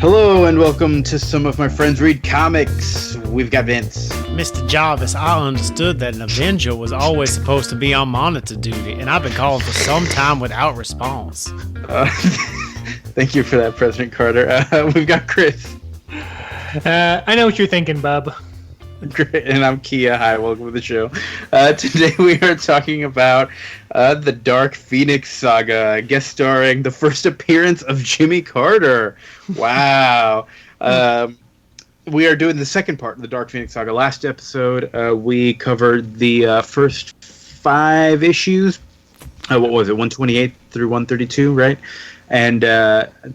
Hello and welcome to Some of My Friends Read Comics. We've got Vince. Mr. Jarvis, I understood that an Avenger was always supposed to be on monitor duty, and I've been calling for some time without response. Thank you for that, President Carter. We've got Chris. I know what you're thinking, bub. Great, and I'm Kia. Hi, welcome to the show. Today we are talking about the Dark Phoenix Saga, guest starring the first appearance of Jimmy Carter. Wow. We are doing the second part of the Dark Phoenix Saga. Last episode, we covered the first 5 issues. What was it, 128 through 132, right? And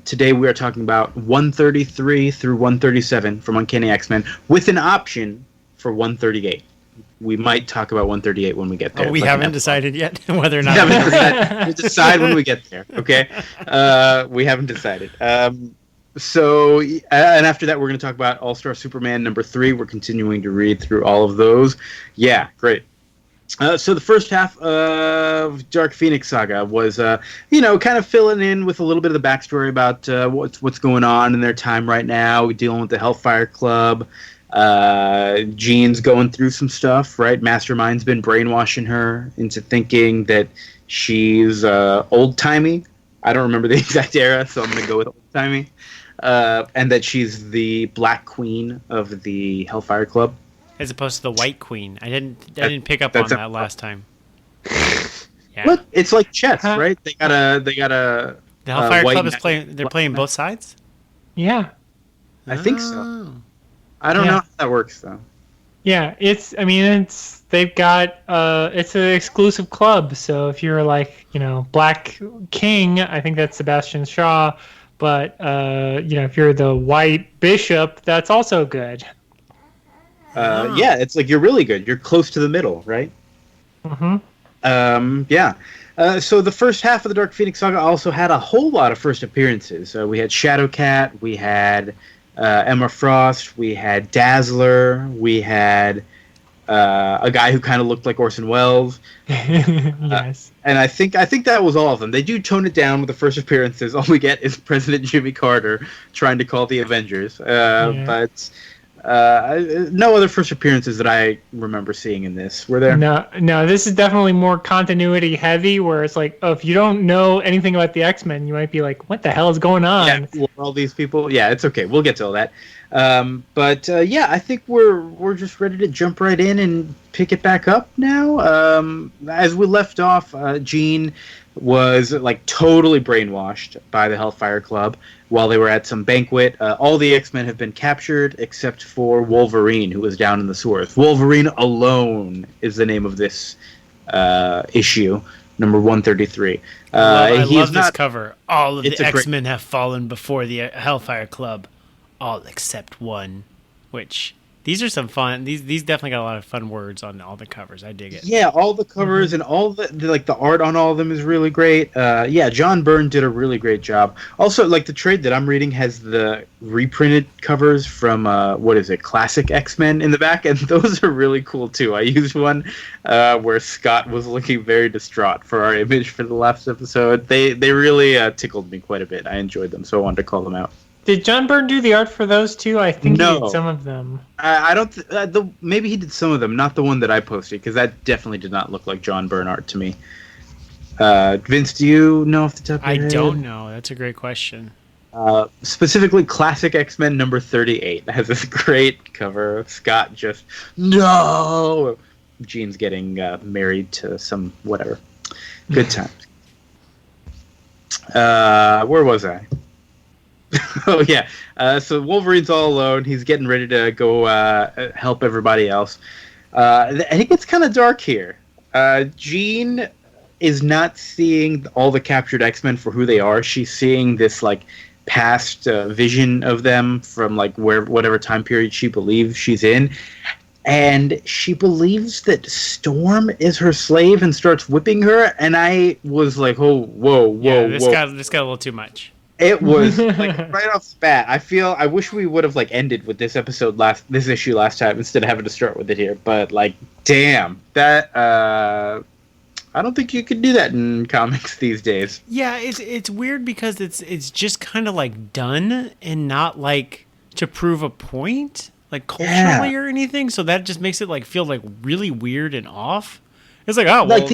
today we are talking about 133 through 137 from Uncanny X-Men, with an option for 138. We might talk about 138 when we get there. We haven't decided yet whether or not. We'll decide when we get there, okay? We haven't decided. So, and after that, we're going to talk about All-Star Superman number 3. We're continuing to read through all of those. Yeah, great. So the first half of Dark Phoenix Saga was, kind of filling in with a little bit of the backstory about what's going on in their time right now, dealing with the Hellfire Club. Jean's going through some stuff, right? Mastermind's been brainwashing her into thinking that she's old-timey. I don't remember the exact era, so I'm going to go with old-timey. And that she's the Black Queen of the Hellfire Club. As opposed to the White Queen. I didn't pick up on that last time. Yeah. What? It's like chess, right? They got a. The Hellfire Club is playing. They're playing both sides. Yeah, I think so. I don't know how that works though. Yeah, they've got it's an exclusive club. So if you're like Black King, I think that's Sebastian Shaw. But if you're the White Bishop, that's also good. Yeah, it's like you're really good. You're close to the middle, right? Mm-hmm. Yeah. So the first half of the Dark Phoenix Saga also had a whole lot of first appearances. We had Shadowcat, we had Emma Frost, we had Dazzler, we had a guy who kind of looked like Orson Welles. Yes. And I think that was all of them. They do tone it down with the first appearances. All we get is President Jimmy Carter trying to call the Avengers. But no other first appearances that I remember seeing in this. Were there? No. This is definitely more continuity heavy, where it's like, if you don't know anything about the X-Men, you might be like, "What the hell is going on?" Yeah, all these people. Yeah, it's okay. We'll get to all that. I think we're just ready to jump right in and pick it back up now. As we left off, Jean was like totally brainwashed by the Hellfire Club while they were at some banquet. All the X-Men have been captured except for Wolverine, who was down in the sewers. Wolverine Alone is the name of this issue, number 133. I love this cover. All of the X-Men have fallen before the Hellfire Club, all except one, which... These are some fun. These definitely got a lot of fun words on all the covers. I dig it. Yeah, all the covers and all the art on all of them is really great. John Byrne did a really great job. Also, like the trade that I'm reading has the reprinted covers from Classic X-Men in the back, and those are really cool too. I used one where Scott was looking very distraught for our image for the last episode. They really tickled me quite a bit. I enjoyed them, so I wanted to call them out. Did John Byrne do the art for those too? I think No. he did some of them. I don't. Maybe he did some of them, not the one that I posted, because that definitely did not look like John Byrne art to me. Vince, do you know off the top of your head? I don't know. That's a great question. Specifically, Classic X-Men number 38 has this great cover of Scott just no. Jean's getting married to some whatever. Good times. Where was I? Oh, yeah. So Wolverine's all alone. He's getting ready to go help everybody else. And it gets kind of dark here. Jean is not seeing all the captured X-Men for who they are. She's seeing this, like, past vision of them from, like, whatever time period she believes she's in. And she believes that Storm is her slave and starts whipping her. And I was like, oh, whoa. This got a little too much. It was like right off the bat. I wish we would have like ended with this issue last time instead of having to start with it here. But like, damn, that I don't think you could do that in comics these days. Yeah, it's weird because it's just kind of like done and not like to prove a point, like culturally or anything. So that just makes it like feel like really weird and off. It's like, oh well,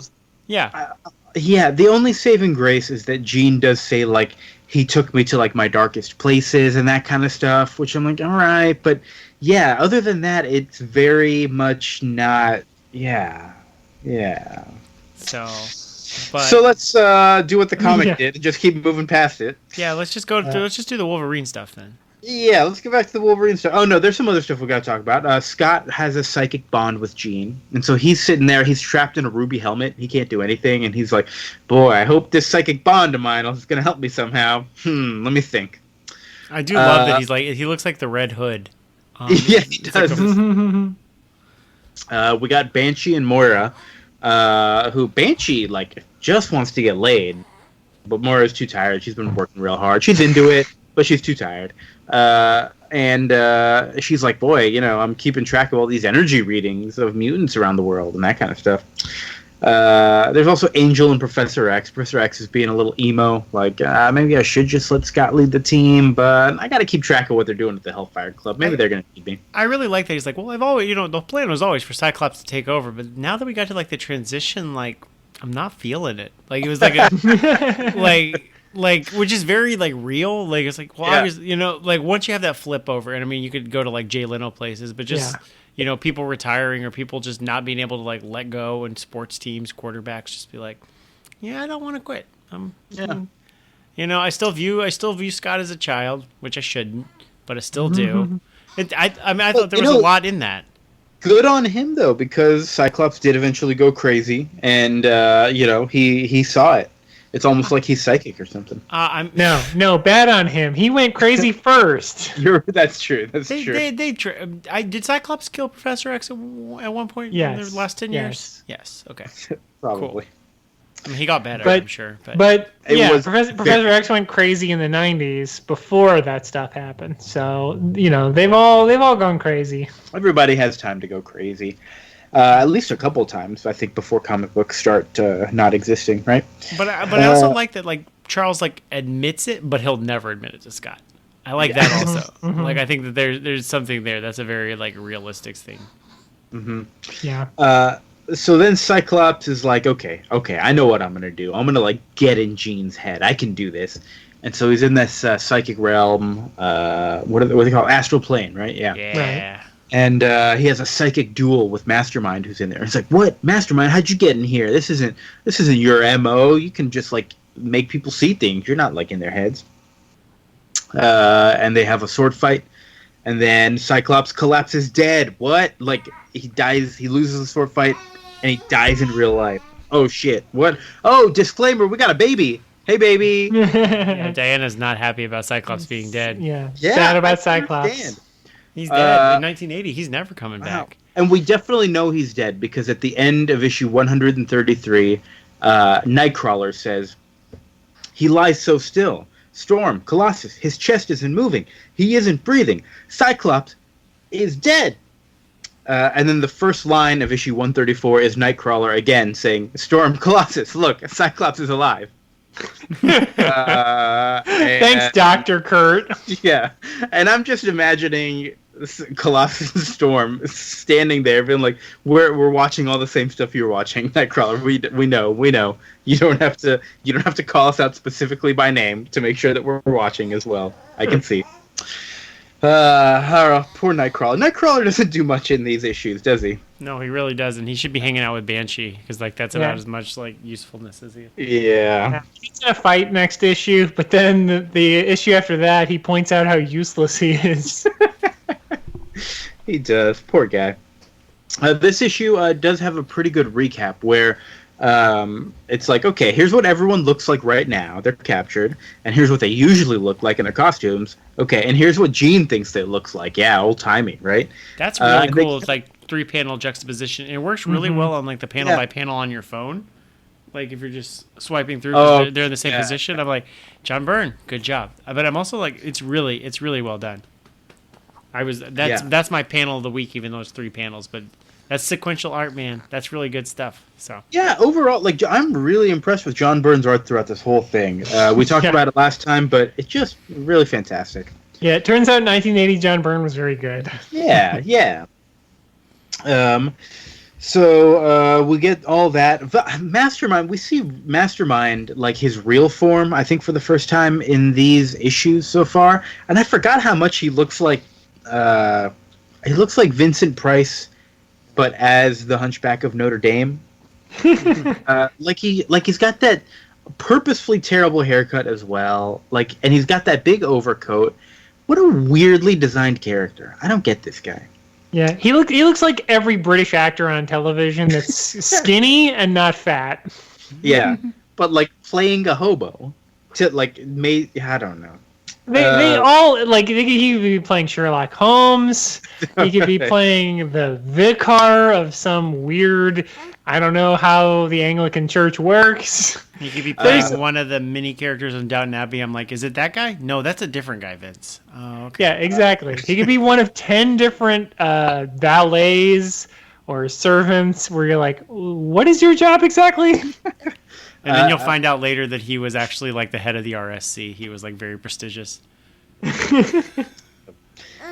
yeah. Yeah, the only saving grace is that Gene does say like he took me to like my darkest places and that kind of stuff, which I'm like, all right, but yeah, other than that, it's very much not. Yeah. So let's do what the comic did and just keep moving past it. Yeah, let's just go. Let's just do the Wolverine stuff then. Yeah, let's get back to the Wolverine stuff. Oh no, there's some other stuff we got to talk about. Scott has a psychic bond with Jean, and so he's sitting there. He's trapped in a ruby helmet. He can't do anything, and he's like, "Boy, I hope this psychic bond of mine is going to help me somehow." Let me think. I do love that he looks like the Red Hood. Yeah, he does. We got Banshee and Moira, who Banshee like just wants to get laid, but Moira's too tired. She's been working real hard. She's into it, but she's too tired. And she's like, boy, I'm keeping track of all these energy readings of mutants around the world and that kind of stuff. There's also Angel and Professor X. Professor X is being a little emo, like, maybe I should just let Scott lead the team, but I got to keep track of what they're doing at the Hellfire Club. Maybe they're going to need me. I really like that. He's like, well, I've always, the plan was always for Cyclops to take over, but now that we got to like the transition, like, I'm not feeling it. Like, it was like, like, which is very like real. Like, it's like, well, like once you have that flip over, and I mean, you could go to like Jay Leno places, but just people retiring or people just not being able to like let go, and sports teams, quarterbacks just be like, yeah, I don't want to quit. I still view Scott as a child, which I shouldn't, but I still do. I thought there was a lot in that. Good on him though, because Cyclops did eventually go crazy, and he saw it. It's almost like he's psychic or something. No, bad on him. He went crazy first. That's true. True. Did Cyclops kill Professor X at one point in the last 10 years? Yes. Okay. Probably. Cool. I mean, he got better, I'm sure. But Professor X went crazy in the 90s before that stuff happened. So, they've all gone crazy. Everybody has time to go crazy. At least a couple times, I think, before comic books start not existing, right? But I also like that, like, Charles like admits it, but he'll never admit it to Scott. I like that also. Like, I think that there's something there that's a very like realistic thing. Yeah. So then Cyclops is like, okay, I know what I'm gonna do. I'm gonna like get in Jean's head. I can do this. And so he's in this psychic realm. What do they call it? Astral plane, right? Yeah. Yeah. Right. And he has a psychic duel with Mastermind, who's in there. He's like, "What, Mastermind? How'd you get in here? This isn't your MO. You can just like make people see things. You're not like in their heads." And they have a sword fight, and then Cyclops collapses dead. What? Like he dies? He loses the sword fight, and he dies in real life. Oh shit! What? Oh, disclaimer: we got a baby. Hey, baby. Yeah, Diana's not happy about Cyclops being dead. Yeah. Sad about Cyclops. He's dead in 1980. He's never coming back. And we definitely know he's dead because at the end of issue 133, Nightcrawler says, "He lies so still. Storm, Colossus, his chest isn't moving. He isn't breathing. Cyclops is dead." And then the first line of issue 134 is Nightcrawler again saying, "Storm, Colossus, look, Cyclops is alive." Thanks, Dr. Kurt. Yeah. And I'm just imagining Colossus and Storm standing there being like, we're watching all the same stuff you're watching, Nightcrawler. We know. You don't have to call us out specifically by name to make sure that we're watching as well. I can see. Poor Nightcrawler. Nightcrawler doesn't do much in these issues, does he? No, he really doesn't. He should be hanging out with Banshee because like that's about as much like usefulness as he. Yeah. He's gonna fight next issue, but then the issue after that, he points out how useless he is. He does. Poor guy. This issue does have a pretty good recap where it's like, okay, here's what everyone looks like right now. They're captured. And here's what they usually look like in their costumes. Okay, and here's what Jean thinks they looks like. Yeah, old-timey, right? That's really cool. It's like 3-panel juxtaposition. And it works really well on like the panel by panel on your phone. Like if you're just swiping through, they're in the same position. I'm like, John Byrne, good job. But I'm also like, it's really well done. That's my panel of the week, even though it's 3 panels. But That's sequential art, man. That's really good stuff. So yeah, overall, like I'm really impressed with John Byrne's art throughout this whole thing. We talked about it last time, but it's just really fantastic. Yeah, it turns out 1980 John Byrne was very good. Yeah, yeah. So we get all that. Mastermind, we see Mastermind, like his real form, I think for the first time in these issues so far. And I forgot how much he looks like Vincent Price, but as the Hunchback of Notre Dame. He's got that purposefully terrible haircut as well. And he's got that big overcoat. What a weirdly designed character. I don't get this guy. Yeah, he looks like every British actor on television that's skinny and not fat. Yeah, but playing a hobo to I don't know. They all he could be playing Sherlock Holmes. He could be playing the vicar of some weird. I don't know how the Anglican Church works. He could be playing one of the mini characters in Downton Abbey. I'm like, is it that guy? No, that's a different guy, Vince. Oh, okay. Yeah, exactly. He could be one of 10 different valets or servants where you're like, what is your job exactly? And then you'll find out later that he was actually the head of the RSC. He was very prestigious.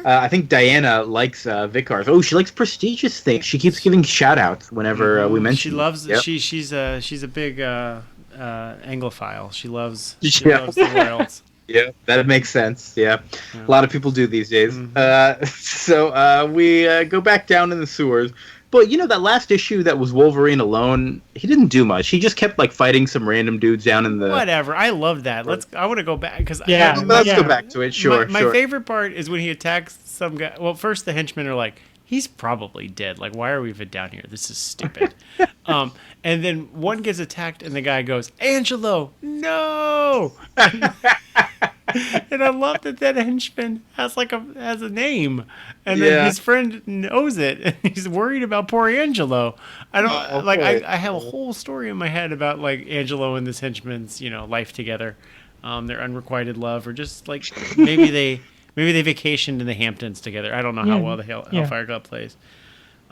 I think Diana likes vicars. Oh, she likes prestigious things. She keeps giving shout-outs whenever we mention. She loves. Yep. She's a big Anglophile. She loves the royals. Yeah, that makes sense. Yeah. A lot of people do these days. Mm-hmm. So we go back down in the sewers. But that last issue that was Wolverine alone, he didn't do much. He just kept fighting some random dudes down in the. Whatever. I love that. I want to go back because let's go back to it. Sure. My favorite part is when he attacks some guy. Well, first the henchmen are like, he's probably dead. Why are we even down here? This is stupid. And then one gets attacked, and the guy goes, "Angelo, no!" And I love that henchman has a name, and then his friend knows it, and he's worried about poor Angelo. I don't I have a whole story in my head about Angelo and this henchman's life together, their unrequited love, or just maybe they vacationed in the Hamptons together. I don't know how well the Hellfire Club plays.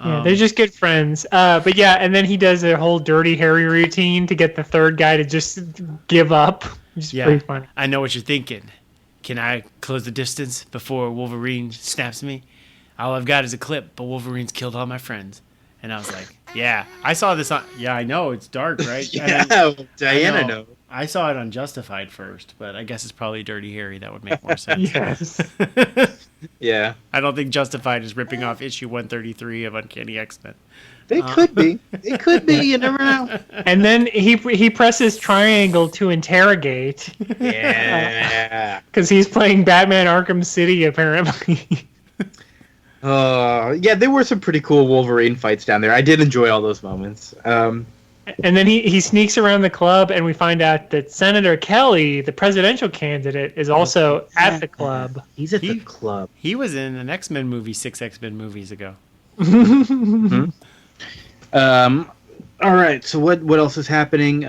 Yeah, they're just good friends. But yeah, and then he does a whole Dirty Harry routine to get the third guy to just give up. Which is pretty funny. I know what you're thinking. Can I close the distance before Wolverine snaps me? All I've got is a clip, but Wolverine's killed all my friends. And I was like, yeah. I saw this on... Yeah, I know. It's dark, right? Diana knows. I saw it on Justified first, but I guess it's probably Dirty Harry. That would make more sense. Yes. Yeah. I don't think Justified is ripping off issue 133 of Uncanny X-Men. They could be. It could be. You never know. And then he presses triangle to interrogate. Yeah. Because he's playing Batman Arkham City, apparently. Yeah, there were some pretty cool Wolverine fights down there. I did enjoy all those moments. And then he sneaks around the club, and we find out that Senator Kelly, the presidential candidate, is also at the club. He's at the club. He was in an X-Men movie 6 X-Men movies ago. Mm-hmm. All right, so what else is happening?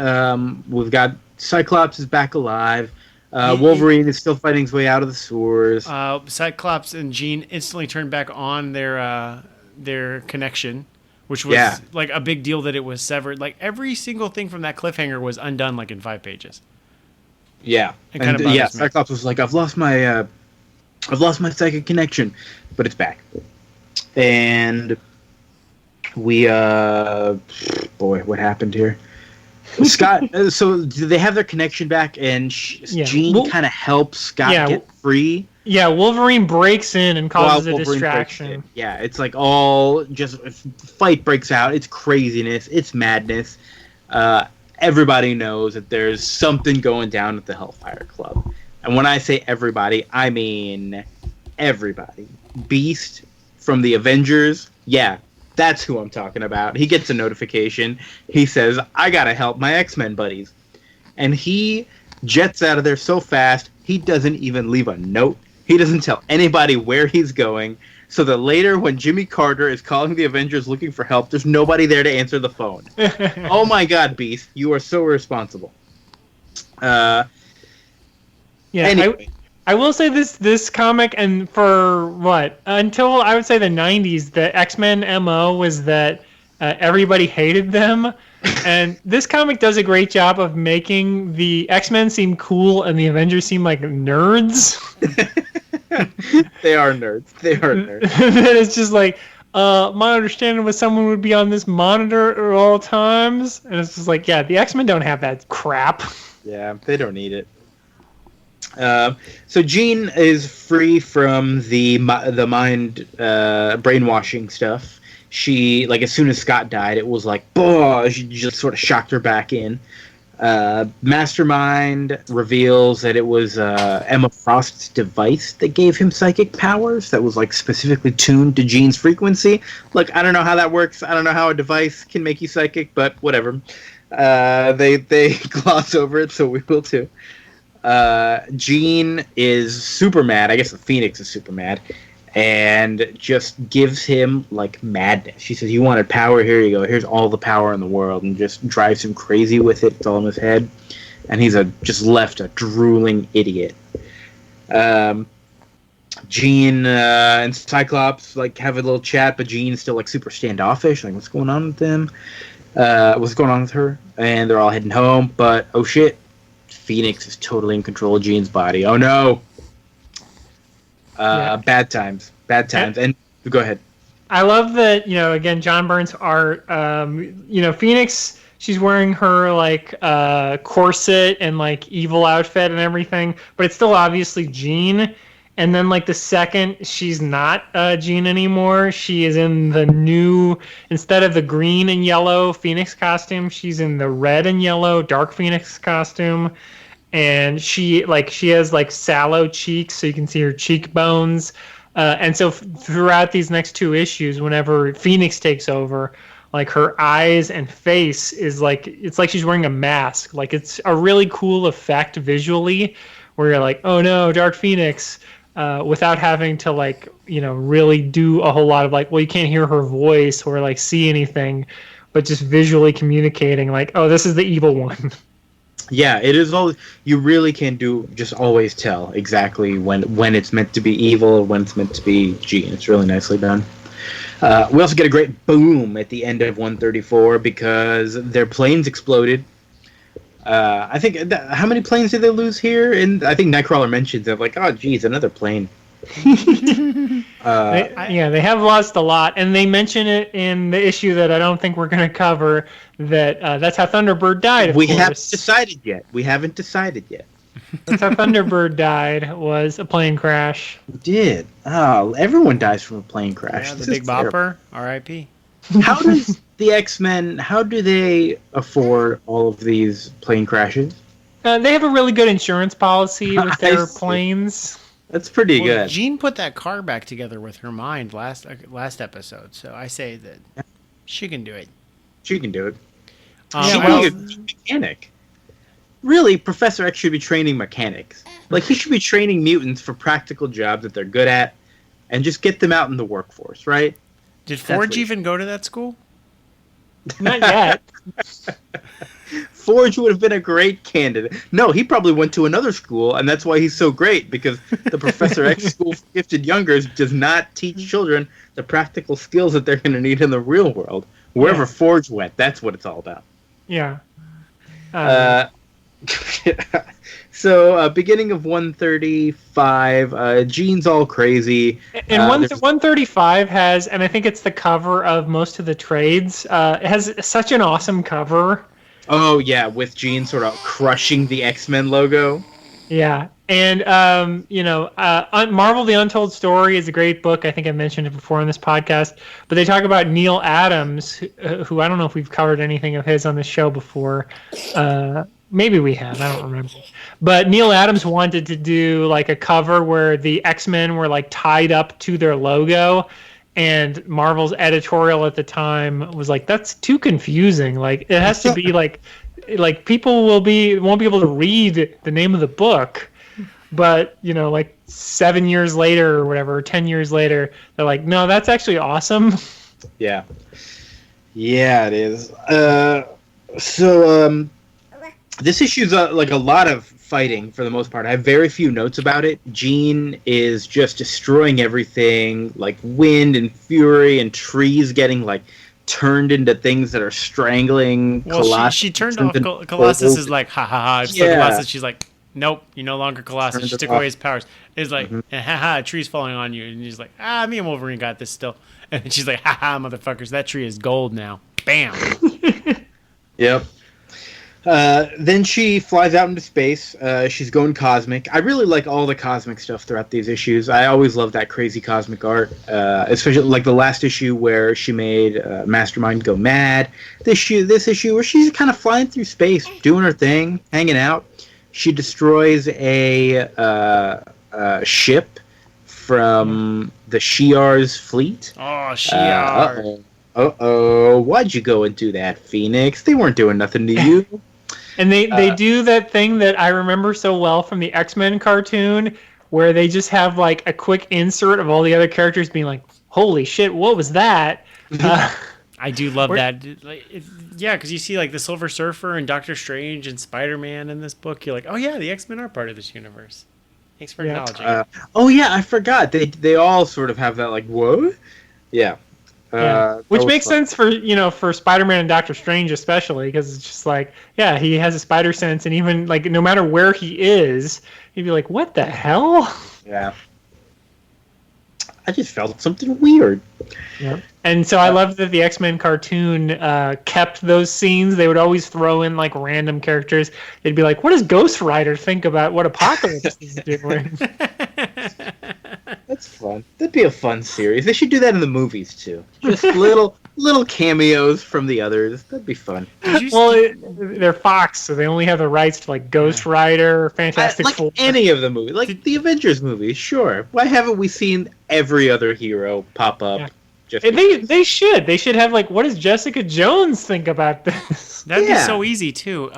We've got Cyclops is back alive. Wolverine is still fighting his way out of the sewers. Cyclops and Jean instantly turned back on their connection, which was a big deal that it was severed. Every single thing from that cliffhanger was undone in 5 pages. Yeah, Cyclops was like, I've lost my psychic connection, but it's back. And we what happened here? Scott, so they have their connection back, and Jean kind of helps Scott get free. Yeah, Wolverine breaks in and causes a distraction. Yeah, it's all just fight breaks out. It's craziness. It's madness. Everybody knows that there's something going down at the Hellfire Club. And when I say everybody, I mean everybody. Beast from the Avengers, that's who I'm talking about. He gets a notification. He says, I gotta help my X-Men buddies. And he jets out of there so fast, he doesn't even leave a note. He doesn't tell anybody where he's going. So that later, when Jimmy Carter is calling the Avengers looking for help, there's nobody there to answer the phone. Oh my God, Beast, you are so irresponsible. Anyway. I will say this comic, and for what until I would say the '90s, the X-Men MO was that everybody hated them, and this comic does a great job of making the X-Men seem cool and the Avengers seem like nerds. They are nerds. They are nerds. It's just like my understanding was someone would be on this monitor at all times, and it's just like, yeah, the X-Men don't have that crap. Yeah, they don't need it. So Jean is free from the mind brainwashing stuff. She, like, as soon as Scott died, it was like, boah, she just sort of shocked her back in. Mastermind reveals that it was Emma Frost's device that gave him psychic powers that was, like, specifically tuned to Jean's frequency. Look, I don't know how that works. I don't know how a device can make you psychic, but whatever. They gloss over it, so we will too. Jean is super mad. I guess the Phoenix is super mad. And just gives him, like, madness. She says, you wanted power, here you go. Here's all the power in the world. And just drives him crazy with it. It's all in his head. And he's just left a drooling idiot. Jean and Cyclops, like, have a little chat, but Jean's still, like, super standoffish. Like, what's going on with them? What's going on with her? And they're all heading home. But, oh shit, Phoenix is totally in control of Jean's body. Oh no! Bad times. And go ahead. I love that, again, John Byrne's art. Phoenix, she's wearing her, like, corset and, like, evil outfit and everything, but it's still obviously Jean. And then, like, the second she's not Jean anymore, she is in the new, instead of the green and yellow Phoenix costume, she's in the red and yellow Dark Phoenix costume. And she has, like, sallow cheeks, so you can see her cheekbones. And so throughout these next two issues, whenever Phoenix takes over, like, her eyes and face is like, it's like she's wearing a mask. Like, it's a really cool effect visually, where you're like, oh no, Dark Phoenix, without having to, like, really do a whole lot of, like, well, you can't hear her voice or, like, see anything, but just visually communicating, like, oh, this is the evil one. Yeah, it is all. You really can just always tell exactly when it's meant to be evil, when it's meant to be Jean. It's really nicely done. We also get a great boom at the end of 134 because their planes exploded. I think how many planes did they lose here? And I think Nightcrawler mentions it, like, oh geez, another plane. They have lost a lot, and they mention it in the issue that I don't think we're going to cover. That's how Thunderbird died. We haven't decided yet. That's how Thunderbird died. Was a plane crash. We did. Oh, everyone dies from a plane crash. Yeah, the Big Bopper. R.I.P. How does the X-Men? How do they afford all of these plane crashes? They have a really good insurance policy with their planes. That's pretty good. Jean put that car back together with her mind last episode, so I say that she can do it. She can do it. She can be a mechanic. Really, Professor X should be training mechanics. Like, he should be training mutants for practical jobs that they're good at, and just get them out in the workforce, right? Did Forge even go to that school? Not yet. Forge would have been a great candidate. No, he probably went to another school, and that's why he's so great, because the Professor X School for Gifted Youngers does not teach children the practical skills that they're going to need in the real world. Wherever Forge went, that's what it's all about. Yeah. So, beginning of 135, Jean's all crazy. And 135 has, and I think it's the cover of most of the trades, it has such an awesome cover. Oh, yeah, with Jean sort of crushing the X-Men logo. Yeah. And, Marvel The Untold Story is a great book. I think I mentioned it before on this podcast. But they talk about Neil Adams, who I don't know if we've covered anything of his on the show before. Maybe we have. I don't remember. But Neil Adams wanted to do, like, a cover where the X-Men were, like, tied up to their logo. And Marvel's editorial at the time was like, that's too confusing. Like, it has to be like people won't be able to read the name of the book. But, like 7 years later or whatever, 10 years later, they're like, no, that's actually awesome. Yeah. Yeah, it is. So this issue's like a lot of fighting for the most part. I have very few notes about it. Jean is just destroying everything, like wind and fury and trees getting like turned into things that are strangling Colossus. She turned off Colossus is like, ha ha ha. It's like Colossus, she's like, nope, you're no longer Colossus. She took away his powers. It's like, ha ha, a tree's falling on you. And he's like, me and Wolverine got this still. And she's like, ha ha, motherfuckers, that tree is gold now. Bam. Yep. Then she flies out into space. She's going cosmic. I really like all the cosmic stuff throughout these issues. I always love that crazy cosmic art, especially like the last issue where she made Mastermind go mad. This issue where she's kind of flying through space, doing her thing, hanging out. She destroys a ship from the Shi'ar's fleet. Oh, Shi'ar. Uh-oh. Why'd you go and do that, Phoenix? They weren't doing nothing to you. And they do that thing that I remember so well from the X-Men cartoon where they just have like a quick insert of all the other characters being like, holy shit, what was that? I do love that. Yeah, because you see like the Silver Surfer and Doctor Strange and Spider-Man in this book. You're like, oh yeah, the X-Men are part of this universe. Thanks for acknowledging. I forgot. They all sort of have that like, whoa? Yeah. Which makes sense for Spider-Man and Doctor Strange especially, because it's just like, yeah, he has a spider sense, and even like no matter where he is, he'd be like, what the hell? Yeah. I just felt something weird. Yeah. And so I love that the X-Men cartoon kept those scenes. They would always throw in like random characters. They'd be like, what does Ghost Rider think about what Apocalypse is doing? That's fun. That'd be a fun series. They should do that in the movies too. Just little cameos from the others. That'd be fun. They're Fox, so they only have the rights to like Ghost Rider, Fantastic Four. Any of the movies, like the Avengers movies. Sure. Why haven't we seen every other hero pop up? Yeah. They should. They should have like, what does Jessica Jones think about this? That'd be so easy too.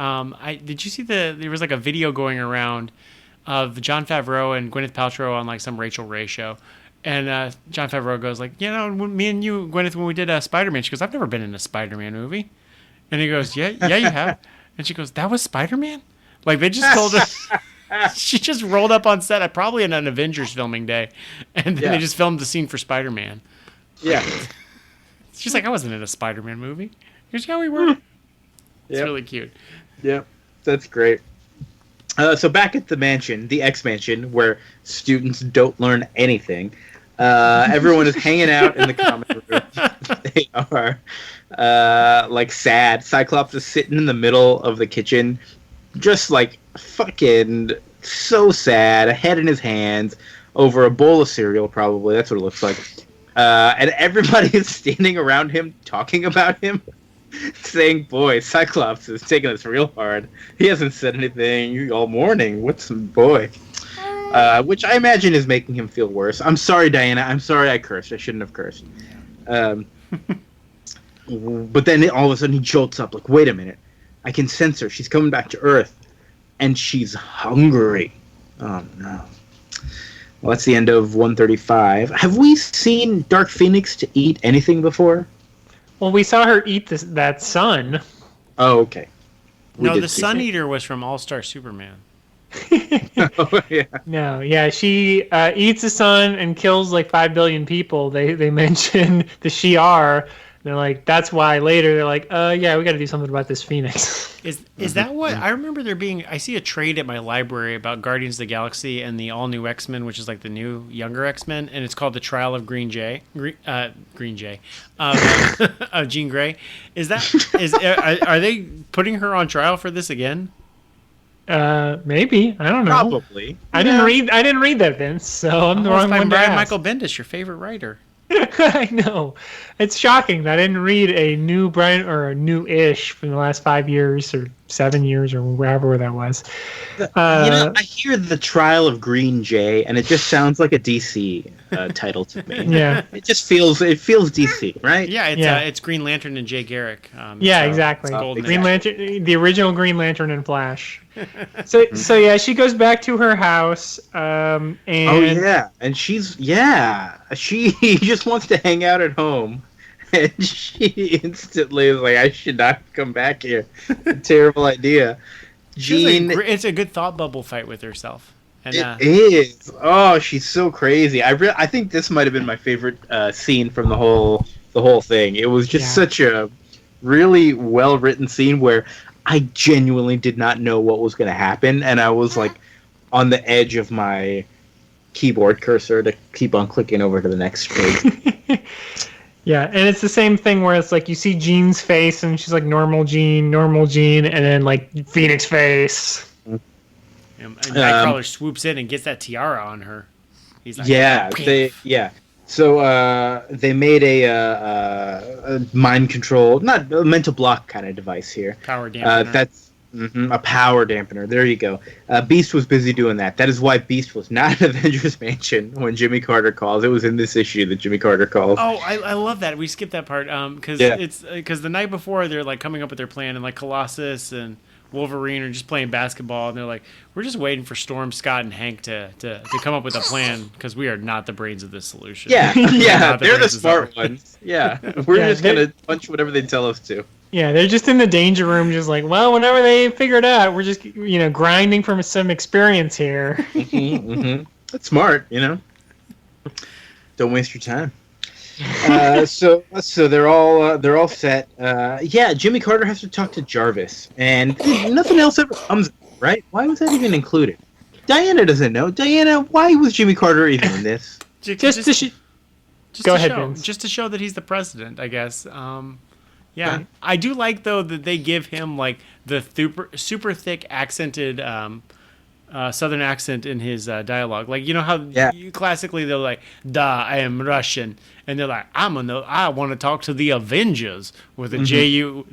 Did you see there was like a video going around of Jon Favreau and Gwyneth Paltrow on like some Rachel Ray show, and Jon Favreau goes like, me and you, Gwyneth, when we did Spider-Man, she goes, I've never been in a Spider-Man movie, and he goes, yeah, you have, and she goes, that was Spider-Man? Like they just told her. She just rolled up on set, probably in an Avengers filming day, and then they just filmed the scene for Spider-Man. Yeah. She's like, I wasn't in a Spider-Man movie. Here's how we were. It's really cute. Yeah, that's great. So back at the mansion, the X Mansion, where students don't learn anything, everyone is hanging out in the common room. They are like sad. Cyclops is sitting in the middle of the kitchen, just like fucking so sad, a head in his hands, over a bowl of cereal, probably. That's what it looks like. And everybody is standing around him, talking about him, saying, boy, Cyclops is taking this real hard. He hasn't said anything all morning. What's boy? Which I imagine is making him feel worse. I'm sorry, Diana. I'm sorry I cursed. I shouldn't have cursed. But then all of a sudden he jolts up, like, wait a minute. I can sense her. She's coming back to Earth. And she's hungry. Oh, no. Well, that's the end of 135. Have we seen Dark Phoenix to eat anything before? Well, we saw her eat that sun. Oh, okay. No, the Sun Eater was from All-Star Superman. Oh, yeah. No, yeah, she eats the sun and kills like 5 billion people. They mention the Shi'ar. They're like, that's why later they're like, yeah, we got to do something about this Phoenix. Is that what I remember there being? I see a trade at my library about Guardians of the Galaxy and the all new X-Men, which is like the new younger X-Men, and it's called The Trial of Green Jay, Jean Grey. Are they putting her on trial for this again? Maybe, I don't know. Probably. I didn't read that, Vince. So I'm the wrong one to ask. Michael Bendis, your favorite writer. I know. It's shocking that I didn't read a new Brian or a new-ish from the last 5 years or 7 years or wherever that was. I hear The Trial of Green Jay, and it just sounds like a DC title to me. Yeah, it feels DC, right? Yeah, it's Green Lantern and Jay Garrick. Exactly. Green Lantern, the original Green Lantern and Flash. So yeah, she goes back to her house, and and she just wants to hang out at home, and she instantly is like, I should not come back here. Terrible idea. Jean, it's a good thought bubble fight with herself. And, it is. Oh, she's so crazy. I think this might have been my favorite scene from the whole thing. It was just such a really well written scene where I genuinely did not know what was going to happen, and I was like on the edge of my keyboard cursor to keep on clicking over to the next page. Yeah, and it's the same thing where it's like you see Jean's face and she's like normal Jean, and then like Phoenix face. And Nightcrawler swoops in and gets that tiara on her. He's like, So they made a mind control, not a mental block kind of device here. Power dampener. That's a power dampener. There you go. Beast was busy doing that. That is why Beast was not in Avengers Mansion when Jimmy Carter calls. It was in this issue that Jimmy Carter calls. Oh, I love that. We skipped that part because the night before they're like coming up with their plan, and like Colossus and Wolverine are just playing basketball, and they're like, we're just waiting for Storm, Scott, and Hank to come up with a plan because we are not the brains of this solution. Yeah, they're the smart ones. Yeah, we're just going to punch whatever they tell us to. Yeah, they're just in the danger room, just like, well, whenever they figure it out, we're just, grinding from some experience here. That's smart, Don't waste your time. So they're all set. Jimmy Carter has to talk to Jarvis, and nothing else ever comes. Right? Why was that even included? Diana doesn't know. Diana, why was Jimmy Carter even in this? Go ahead, Vince. Just to show that he's the president, I guess. Right. I do like though that they give him like the super thick accented Southern accent in his dialogue. Like, how classically they're like, "Da, I am Russian," and they're like, I want to talk to the Avengers with a J-U.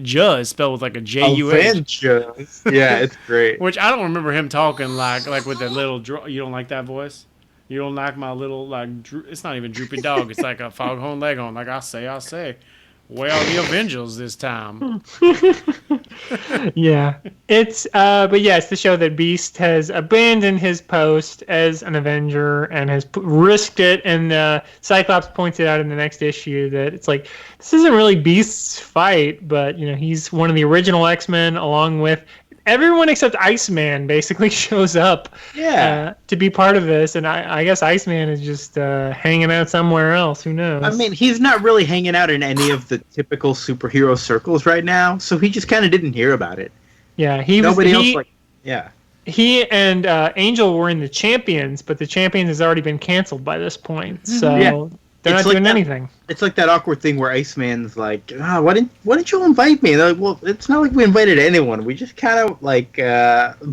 J is spelled with like a J-U-H. Avengers. Yeah, it's great. Which I don't remember him talking like with that little. You don't like that voice? You don't like my little it's not even droopy dog. It's like a foghorn leghorn. Like I say. Where are the Avengers this time? Yeah, it's it's to show that Beast has abandoned his post as an Avenger and has risked it. And Cyclops points it out in the next issue that it's like this isn't really Beast's fight, but he's one of the original X-Men, along with everyone except Iceman basically shows up to be part of this, and I guess Iceman is just hanging out somewhere else. Who knows? I mean, he's not really hanging out in any of the typical superhero circles right now, so he just kind of didn't hear about it. Yeah, He and Angel were in the Champions, but the Champions has already been canceled by this point, so they're not doing anything. It's like that awkward thing where Iceman's like, why didn't you invite me? They're like, well, it's not like we invited anyone. We just kind of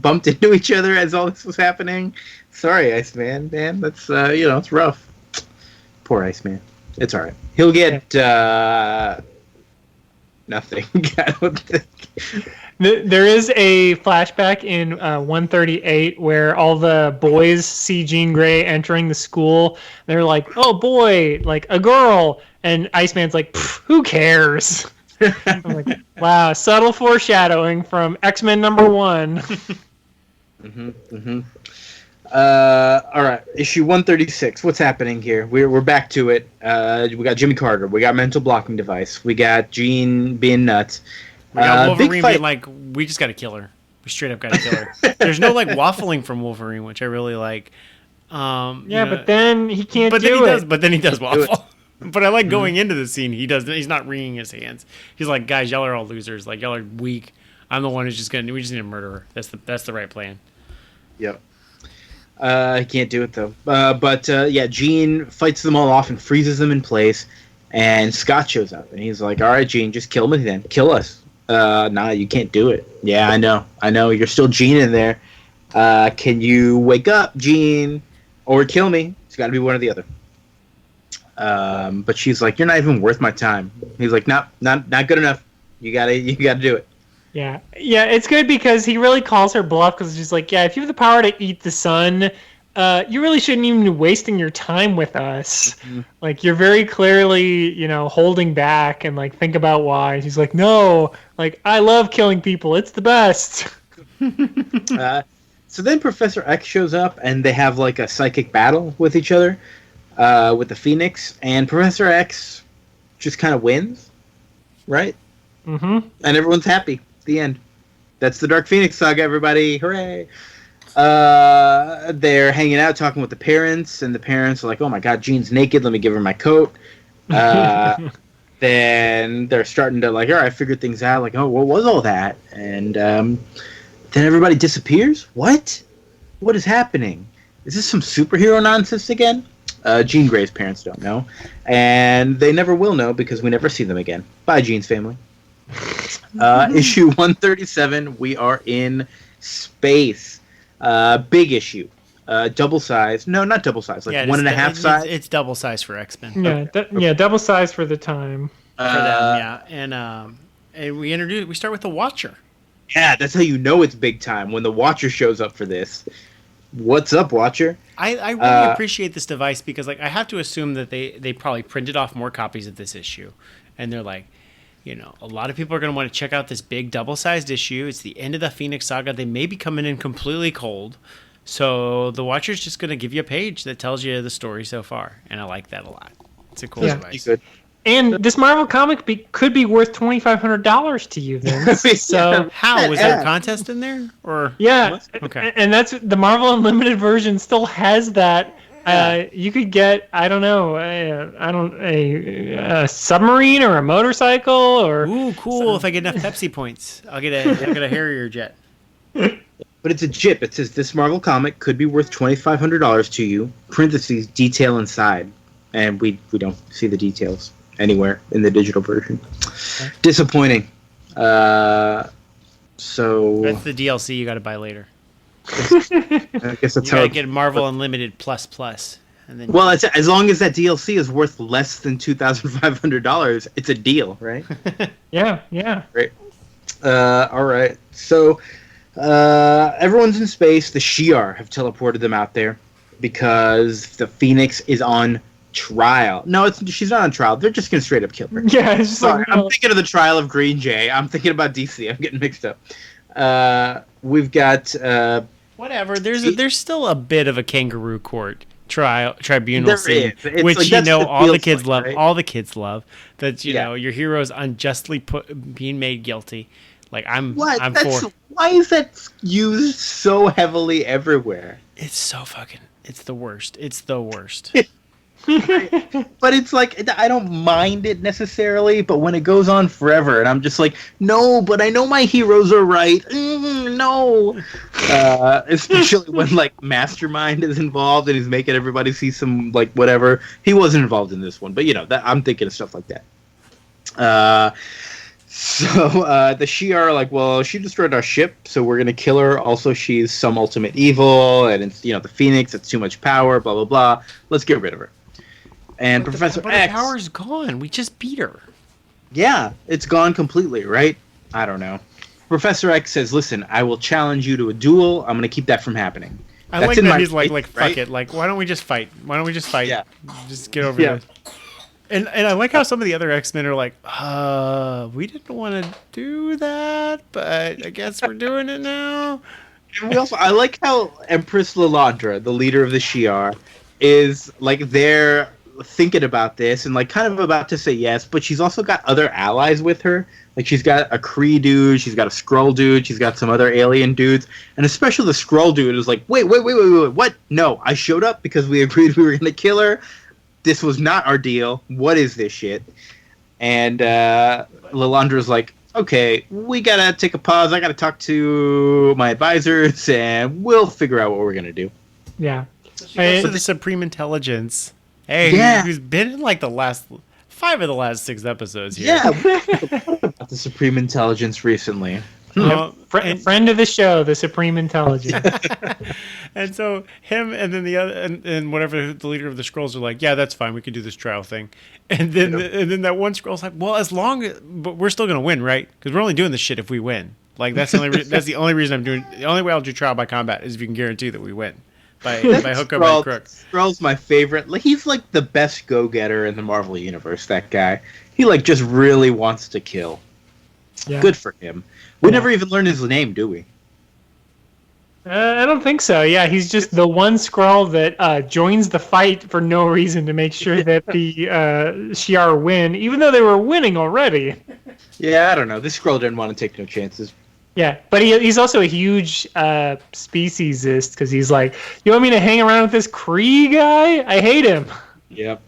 bumped into each other as all this was happening. Sorry, Iceman, man. That's it's rough. Poor Iceman. It's all right. He'll get nothing. I don't think. There is a flashback in 138 where all the boys see Jean Grey entering the school. They're like, "Oh boy, like a girl," and Iceman's like, "Who cares?" I'm like, "Wow, subtle foreshadowing from X-Men #1." All right, issue 136. What's happening here? We're back to it. We got Jimmy Carter. We got mental blocking device. We got Jean being nuts. We got Wolverine being like, we just got to kill her. We straight up got to kill her. There's no waffling from Wolverine, which I really like. But then he can't But then he does waffle. But I like going into the scene. He's not wringing his hands. He's like, guys, y'all are all losers. Like, y'all are weak. I'm the one who's we just need to murder her. That's the right plan. Yep. He can't do it though. But Jean fights them all off and freezes them in place. And Scott shows up and he's like, "All right, Jean, just kill me then. Kill us." Nah, you can't do it. Yeah, I know. You're still Jean in there. Can you wake up, Jean, or kill me? It's got to be one or the other. But she's like, "You're not even worth my time." He's like, "Not good enough. You gotta do it." Yeah, it's good because he really calls her bluff because she's like, "Yeah, if you have the power to eat the sun, you really shouldn't even be wasting your time with us. Like, you're very clearly, holding back and think about why." He's like, "No, I love killing people. It's the best." So then Professor X shows up and they have a psychic battle with each other, with the Phoenix, and Professor X just kind of wins, right? Mm-hmm. And everyone's happy. The end. That's the Dark Phoenix Saga, everybody. Hooray! They're hanging out, talking with the parents, and the parents are like, "Oh my God, Jean's naked. Let me give her my coat." Then they're starting to like, "All right, I figured things out." Like, "Oh, what was all that?" And then everybody disappears. What? What is happening? Is this some superhero nonsense again? Jean Grey's parents don't know, and they never will know because we never see them again. Bye, Jean's family. Issue 137. We are in space. Big issue. Double size. No, not double size. Like 1.5 size. It's double size for X-Men. Yeah, double size for the time. For them, yeah. And we start with the Watcher. Yeah, that's how you know it's big time when the Watcher shows up for this. What's up, Watcher? I really appreciate this device because like I have to assume that they probably printed off more copies of this issue, and they're like, a lot of people are going to want to check out this big double-sized issue. It's the end of the Phoenix Saga. They may be coming in completely cold. So the Watcher's just going to give you a page that tells you the story so far. And I like that a lot. It's a cool device. Good. And this Marvel comic could be worth $2,500 to you, Vince. So how? Was there a contest in there? Or yeah. Okay. And that's the Marvel Unlimited version still has that. You could get, I don't know, a submarine or a motorcycle or. Ooh, cool! If I get enough Pepsi points, I'll get a Harrier jet. But it's a jip. It says this Marvel comic could be worth $2,500 to you. Parentheses detail inside, and we don't see the details anywhere in the digital version. Okay. Disappointing. So that's the DLC you got to buy later. I guess that's you gotta get Marvel Unlimited plus, and then. Well, as long as that DLC is worth less than $2,500, it's a deal, right? Yeah. Right. All right. So everyone's in space. The Shi'ar have teleported them out there because the Phoenix is on trial. No, she's not on trial. They're just gonna straight up kill her. Yeah, it's just sorry. I'm thinking of the trial of Green Jay. I'm thinking about DC. I'm getting mixed up. We've got. Whatever. There's still a bit of a kangaroo court tribunal scene, which like, all the kids love. Right? All the kids love that your hero's unjustly being made guilty. Like I'm for. Why is that used so heavily everywhere? It's so fucking. It's the worst. It's the worst. But it's like I don't mind it necessarily, but when it goes on forever, and I'm just like, no, but I know my heroes are right. No, especially when like Mastermind is involved and he's making everybody see some like whatever. He wasn't involved in this one, but that I'm thinking of stuff like that. So the Shi'ar are like, well, she destroyed our ship, so we're gonna kill her. Also, she's some ultimate evil, and it's the Phoenix. It's too much power. Blah blah blah. Let's get rid of her. And Professor X. The power's gone. We just beat her. Yeah, it's gone completely, right? I don't know. Professor X says, "Listen, I will challenge you to a duel. I'm gonna keep that from happening." I like that he's like, fuck it. Like, why don't we just fight? Yeah. Just get over this. And I like how some of the other X-Men are like, we didn't want to do that, but I guess we're doing it now. And I like how Empress Lilandra, the leader of the Shi'ar, is like there thinking about this and like kind of about to say yes, but she's also got other allies with her. Like she's got a Kree dude, she's got a Skrull dude, she's got some other alien dudes, and especially the Skrull dude is like, wait, what? No, I showed up because we agreed we were going to kill her. This was not our deal. What is this shit? And Lilandra's like, okay, we gotta take a pause. I gotta talk to my advisors, and we'll figure out what we're gonna do. Yeah. So she goes to the Supreme Intelligence. Hey, who's been in like the last 5 of the last 6 episodes here. Yeah, about the Supreme Intelligence recently. Friend of the show, the Supreme Intelligence. And so him and then the other and whatever the leader of the Skrulls are like, yeah, that's fine, we can do this trial thing. And then that one Skrull's like, well, but we're still gonna win, right? Because we're only doing this shit if we win. Like that's the only that's the only reason I'm doing. The only way I'll do trial by combat is if you can guarantee that we win. By hook or by crook. Skrull's my favorite. Like, he's like the best go-getter in the Marvel universe. That guy. He like just really wants to kill. Yeah. Good for him. We never even learned his name, do we? I don't think so. Yeah, he's just the one Skrull that joins the fight for no reason to make sure that the Shi'ar win, even though they were winning already. Yeah, I don't know. This Skrull didn't want to take no chances. Yeah, but he's also a huge speciesist because he's like, you want me to hang around with this Kree guy? I hate him. Yep.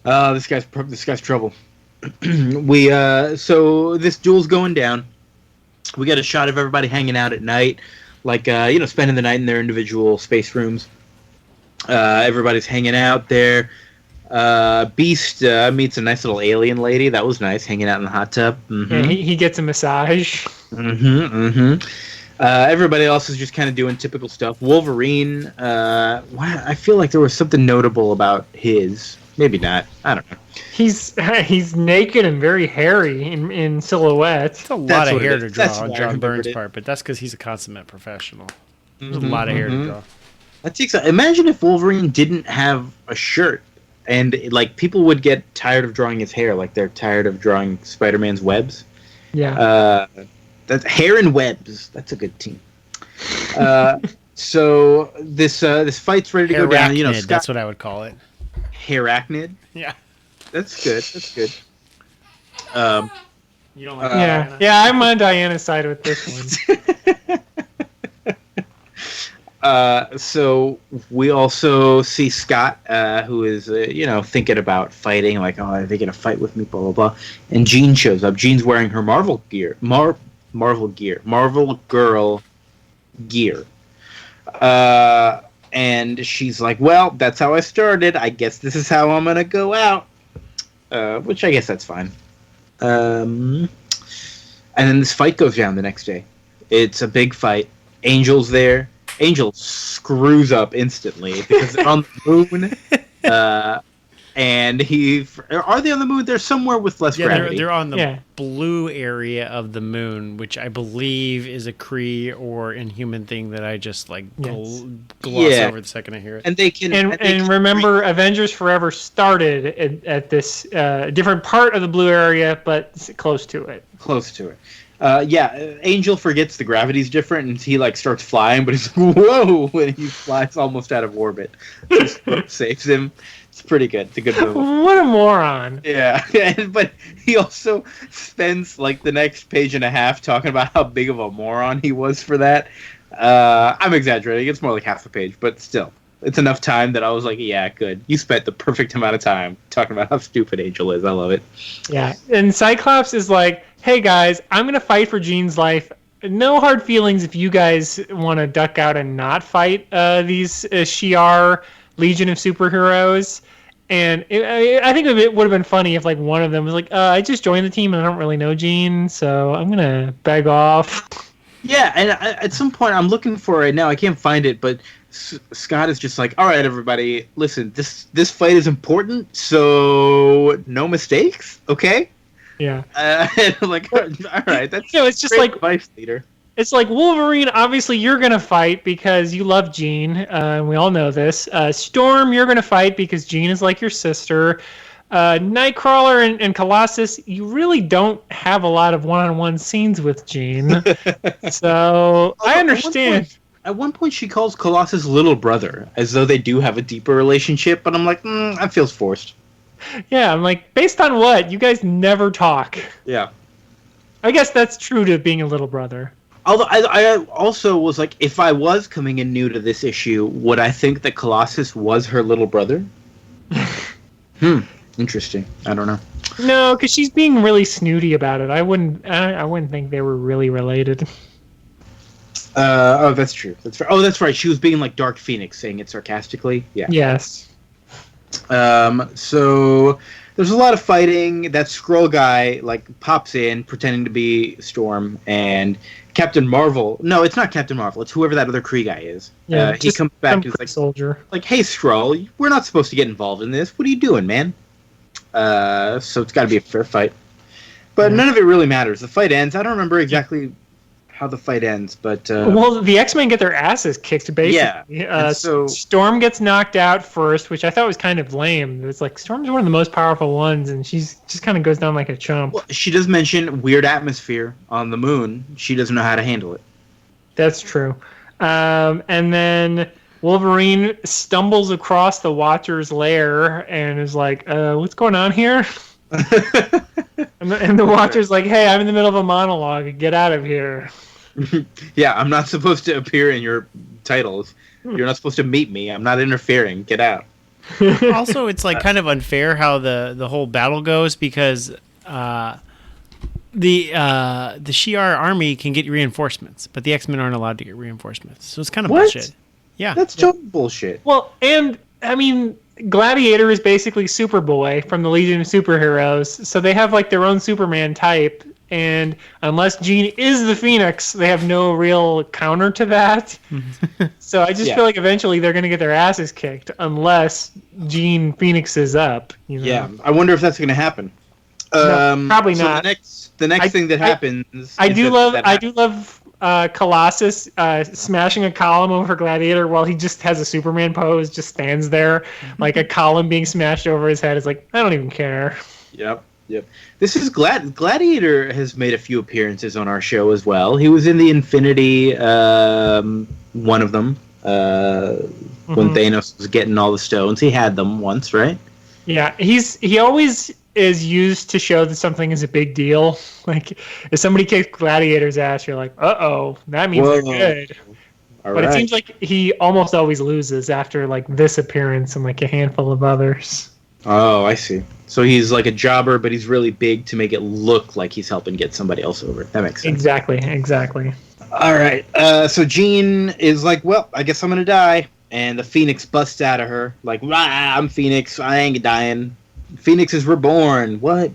This guy's trouble. So this duel's going down. We get a shot of everybody hanging out at night, like spending the night in their individual space rooms. Everybody's hanging out there. Beast meets a nice little alien lady. That was nice, hanging out in the hot tub. Mm-hmm. Yeah, he gets a massage. Everybody else is just kind of doing typical stuff. Wolverine, I feel like there was something notable about his. Maybe not. I don't know. He's naked and very hairy in silhouette. It's a lot of hair to draw on John Byrne's part, but that's because he's a consummate professional. There's a lot of hair to draw. That takes. Imagine if Wolverine didn't have a shirt, and like people would get tired of drawing his hair, like they're tired of drawing Spider-Man's webs. Yeah. That's hair and webs. That's a good team. So this fight's ready to go down. Scott, that's what I would call it. Arachnid. Yeah. That's good. That's good. You don't like Diana? Yeah, I'm on Diana's side with this one. So we also see Scott, who is thinking about fighting, like, oh, are they gonna fight with me? Blah blah blah. And Jean shows up. Jean's wearing her Marvel Girl gear. And she's like, well, that's how I started. I guess this is how I'm gonna go out. Which I guess that's fine. And then this fight goes down the next day. It's a big fight. Angel's there. Angel screws up instantly because they're on the moon. And are they on the moon? They're somewhere with less gravity. They're on the blue area of the moon, which I believe is a Kree or Inhuman thing that I just gloss over the second I hear it. And they can remember, Avengers Forever started at this different part of the blue area, but close to it. Angel forgets the gravity's different, and he starts flying, but he's like, whoa, when he flies almost out of orbit. Just saves him. It's pretty good. It's a good move. What a moron. Yeah, but he also spends the next page and a half talking about how big of a moron he was for that. I'm exaggerating. It's more like half a page, but still. It's enough time that I was like, yeah, good. You spent the perfect amount of time talking about how stupid Angel is. I love it. Yeah, and Cyclops is like, hey guys, I'm going to fight for Jean's life. No hard feelings if you guys want to duck out and not fight these Shi'ar Legion of Superheroes. And I think it would have been funny if one of them was like, I just joined the team and I don't really know Jean, so I'm going to beg off. Yeah, and at some point I'm looking for it now. I can't find it, but Scott is just like, all right, everybody, listen, this fight is important, so no mistakes, okay? Yeah. All right, that's it's just great advice, leader. It's like, Wolverine, obviously you're going to fight because you love Jean, and we all know this. Storm, you're going to fight because Jean is like your sister. Nightcrawler and Colossus, you really don't have a lot of one-on-one scenes with Jean. So, I understand. At one point, she calls Colossus little brother, as though they do have a deeper relationship, but I'm like, that feels forced. Yeah, I'm like, based on what? You guys never talk. Yeah. I guess that's true to being a little brother. Although I also was like, if I was coming in new to this issue, would I think that Colossus was her little brother? Interesting. I don't know. No, because she's being really snooty about it. I wouldn't think they were really related. That's true. That's right. Oh, that's right. She was being like Dark Phoenix, saying it sarcastically. Yeah. Yes. So there's a lot of fighting. That Skrull guy pops in pretending to be Storm, and Captain Marvel. No, it's not Captain Marvel. It's whoever that other Kree guy is. Yeah, he comes back and is like, soldier. Hey Skrull, we're not supposed to get involved in this. What are you doing, man? So it's got to be a fair fight. But none of it really matters. The fight ends. I don't remember exactly how the fight ends, but the X-Men get their asses kicked, basically. Yeah. So Storm gets knocked out first, which I thought was kind of lame. It's like Storm's one of the most powerful ones, and she's just kind of goes down like a chump. Well, she does mention weird atmosphere on the moon. She doesn't know how to handle it. That's true. And then Wolverine stumbles across the Watcher's lair and is like, what's going on here? And the Watcher's like, hey, I'm in the middle of a monologue. Get out of here. Yeah, I'm not supposed to appear in your titles. You're not supposed to meet me. I'm not interfering. Get out. Also, it's like kind of unfair how the whole battle goes because the Shi'ar army can get reinforcements, but the X-Men aren't allowed to get reinforcements. So it's kind of bullshit. Yeah, that's total bullshit. Well, and I mean, Gladiator is basically Superboy from the Legion of Superheroes, so they have like their own Superman type. And unless Jean is the Phoenix, they have no real counter to that. So I just feel like eventually they're going to get their asses kicked unless Jean Phoenix is up. You know? Yeah, I wonder if that's going to happen. No, probably so not. The next thing that happens. I do love Colossus smashing a column over Gladiator while he just has a Superman pose, just stands there like a column being smashed over his head. Is like, I don't even care. Yep. This is Gladiator has made a few appearances on our show as well. He was in the Infinity one of them when Thanos was getting all the stones. He had them once, right? Yeah, he always is used to show that something is a big deal. Like if somebody kicks Gladiator's ass, you're like, uh-oh, that means they're good. But it seems like he almost always loses after like this appearance and like a handful of others. Oh, I see. So he's like a jobber, but he's really big to make it look like he's helping get somebody else over. That makes sense. Exactly. All right. So Jean is like, well, I guess I'm going to die. And the Phoenix busts out of her. Like, rah, I'm Phoenix. I ain't dying. Phoenix is reborn. What?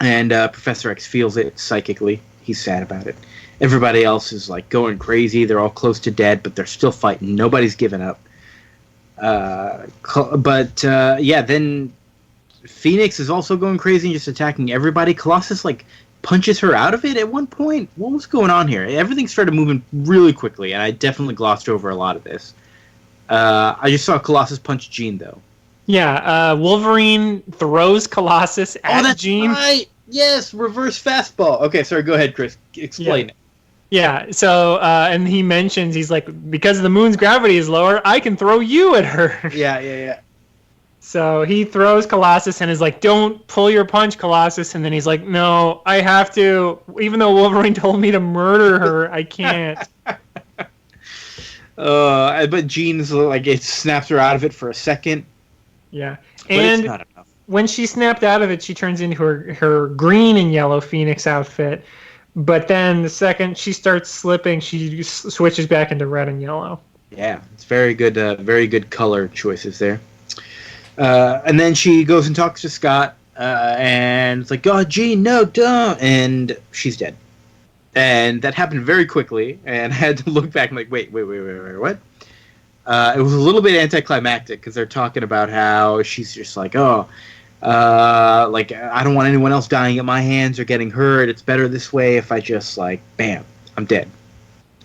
And Professor X feels it psychically. He's sad about it. Everybody else is like going crazy. They're all close to dead, but they're still fighting. Nobody's giving up. Then Phoenix is also going crazy and just attacking everybody. Colossus like punches her out of it at one point. What was going on here? Everything started moving really quickly, and I definitely glossed over a lot of this. I just saw Colossus punch Jean though. Yeah, Wolverine throws Colossus at Jean. Right. Yes, reverse fastball. Okay, sorry. Go ahead, Chris. Explain it. Yeah, so, and he mentions, he's like, because the moon's gravity is lower, I can throw you at her. Yeah. So he throws Colossus and is like, don't pull your punch, Colossus. And then he's like, no, I have to. Even though Wolverine told me to murder her, I can't. But Jean's like, it snaps her out of it for a second. Yeah. But and it's not enough. When she snapped out of it, she turns into her green and yellow Phoenix outfit. But then the second she starts slipping, she switches back into red and yellow. Yeah, it's very good color choices there. And then she goes and talks to Scott, and it's like, "God, Jean, no, don't!" And she's dead. And that happened very quickly, and I had to look back and like, wait, what? It was a little bit anticlimactic because they're talking about how she's just like, like, I don't want anyone else dying at my hands or getting hurt. It's better this way if I just, like, bam, I'm dead.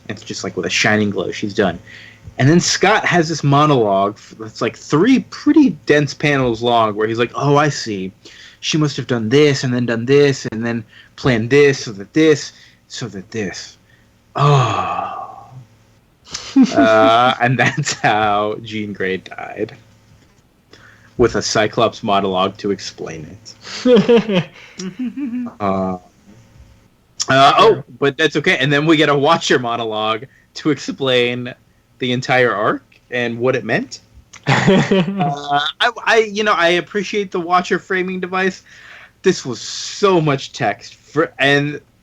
And it's just, like, with a shining glow, she's done. And then Scott has this monologue that's, like, 3 pretty dense panels long where he's like, oh, I see. She must have done this and then planned this so that this. Oh. And that's how Jean Grey died. With a Cyclops monologue to explain it. But that's okay. And then we get a Watcher monologue to explain the entire arc and what it meant. I appreciate the Watcher framing device. This was so much text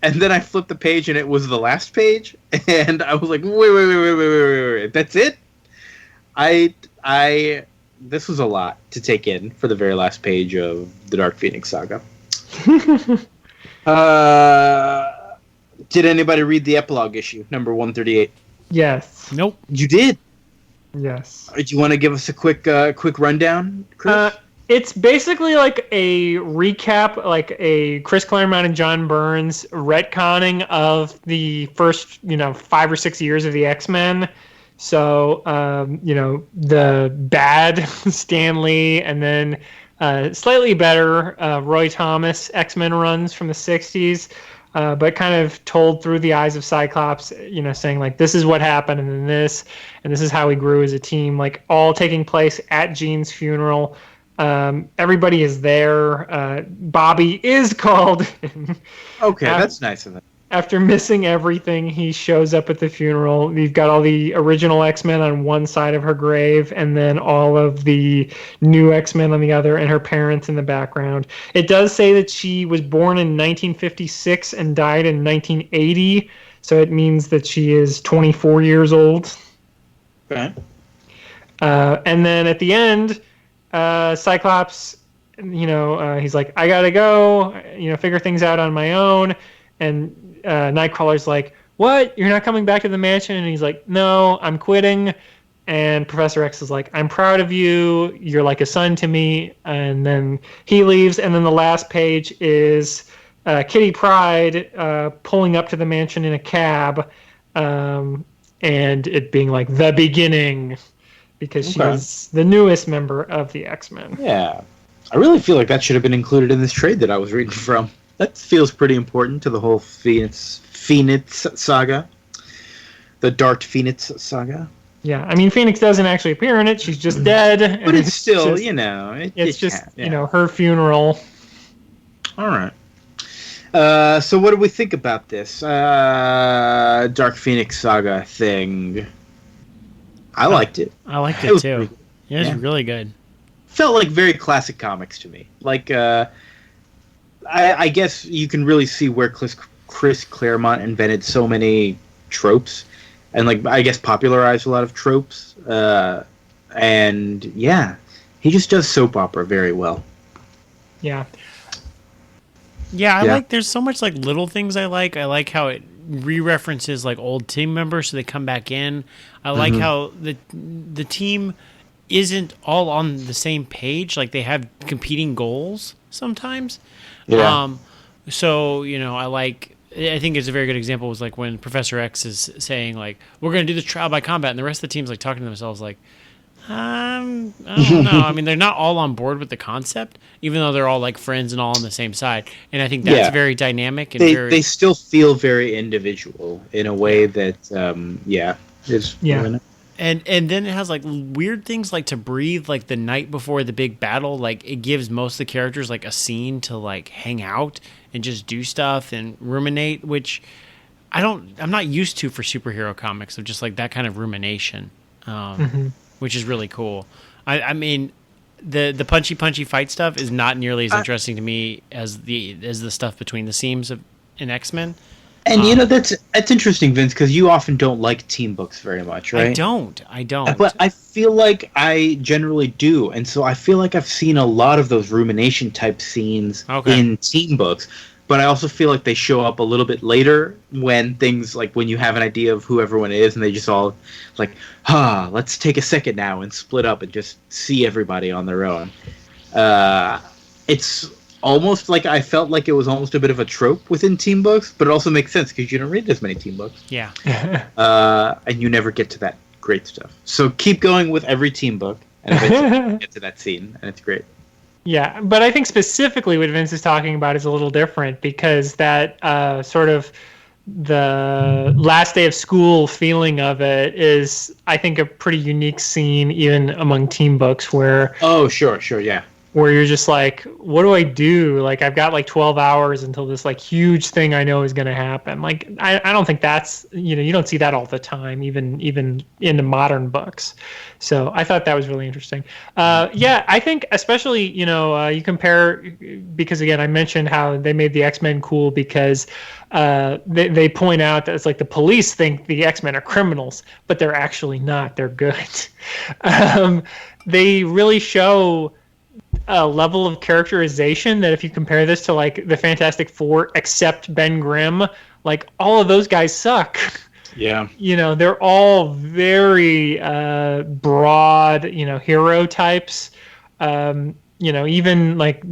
and then I flipped the page and it was the last page, and I was like, wait, that's it? This was a lot to take in for the very last page of the Dark Phoenix Saga. Did anybody read the epilogue issue, number 138? Yes. Nope. You did? Yes. Do you want to give us a quick rundown, Chris? It's basically like a recap, like a Chris Claremont and John Burns retconning of the first, 5 or 6 years of the X-Men. So, the bad Stan Lee and then slightly better Roy Thomas X-Men runs from the 60s, but kind of told through the eyes of Cyclops, saying like, this is what happened and this is how we grew as a team, like all taking place at Jean's funeral. Everybody is there. Bobby is called. Okay, that's nice of him. After missing everything, he shows up at the funeral. You've got all the original X-Men on one side of her grave, and then all of the new X-Men on the other, and her parents in the background. It does say that she was born in 1956 and died in 1980, so it means that she is 24 years old. Okay. And then at the end, Cyclops, he's like, I gotta go, figure things out on my own. And Nightcrawler's like, what? You're not coming back to the mansion? And he's like, no, I'm quitting. And Professor X is like, I'm proud of you. You're like a son to me. And then he leaves. And then the last page is Kitty Pryde pulling up to the mansion in a cab. And it being like the beginning, because she's the newest member of the X-Men. Yeah. I really feel like that should have been included in this trade that I was reading from. That feels pretty important to the whole Phoenix saga. The Dark Phoenix Saga. Yeah, I mean, Phoenix doesn't actually appear in it. She's just dead. But it's still, just, it's just, her funeral. All right. So what do we think about this Dark Phoenix Saga thing? I liked it. I liked it too. It was really good. Felt like very classic comics to me. Like, I guess you can really see where Chris Claremont invented so many tropes, and I guess popularized a lot of tropes. And yeah, he just does soap opera very well. Yeah. Yeah, I like. There's so much little things I like. I like how it re-references old team members so they come back in. I like how the team isn't all on the same page. They have competing goals sometimes. Yeah. So, I think it's a very good example was when Professor X is saying we're going to do this trial by combat, and the rest of the team's talking to themselves I don't know. I mean, they're not all on board with the concept, even though they're all friends and all on the same side. And I think that's very dynamic and they still feel very individual in a way that is And then it has weird things to breathe the night before the big battle. It gives most of the characters a scene to hang out and just do stuff and ruminate, which I'm not used to for superhero comics of just that kind of rumination, which is really cool. I mean, the punchy fight stuff is not nearly as interesting to me as the stuff between the seams in X-Men. And that's interesting, Vince, because you often don't like team books very much, right? I don't. But I feel like I generally do, and so I feel like I've seen a lot of those rumination type scenes in team books. But I also feel like they show up a little bit later when things when you have an idea of who everyone is, and they just all let's take a second now and split up and just see everybody on their own. It's almost I felt like it was almost a bit of a trope within team books, but it also makes sense because you don't read as many team books. Yeah. And you never get to that great stuff. So keep going with every team book, and eventually you get to that scene, and it's great. Yeah, but I think specifically what Vince is talking about is a little different because that sort of the last day of school feeling of it is, I think, a pretty unique scene even among team books where... Oh, sure, yeah. Where you're just what do I do? I've got 12 hours until this huge thing I know is going to happen. I don't think that's, you don't see that all the time, even in the modern books. So I thought that was really interesting. I think especially, you compare, because again, I mentioned how they made the X-Men cool because they point out that it's the police think the X-Men are criminals, but they're actually not. They're good. They really show a level of characterization that if you compare this to the Fantastic Four, except Ben Grimm, all of those guys suck. Yeah. They're all very broad, hero types. Even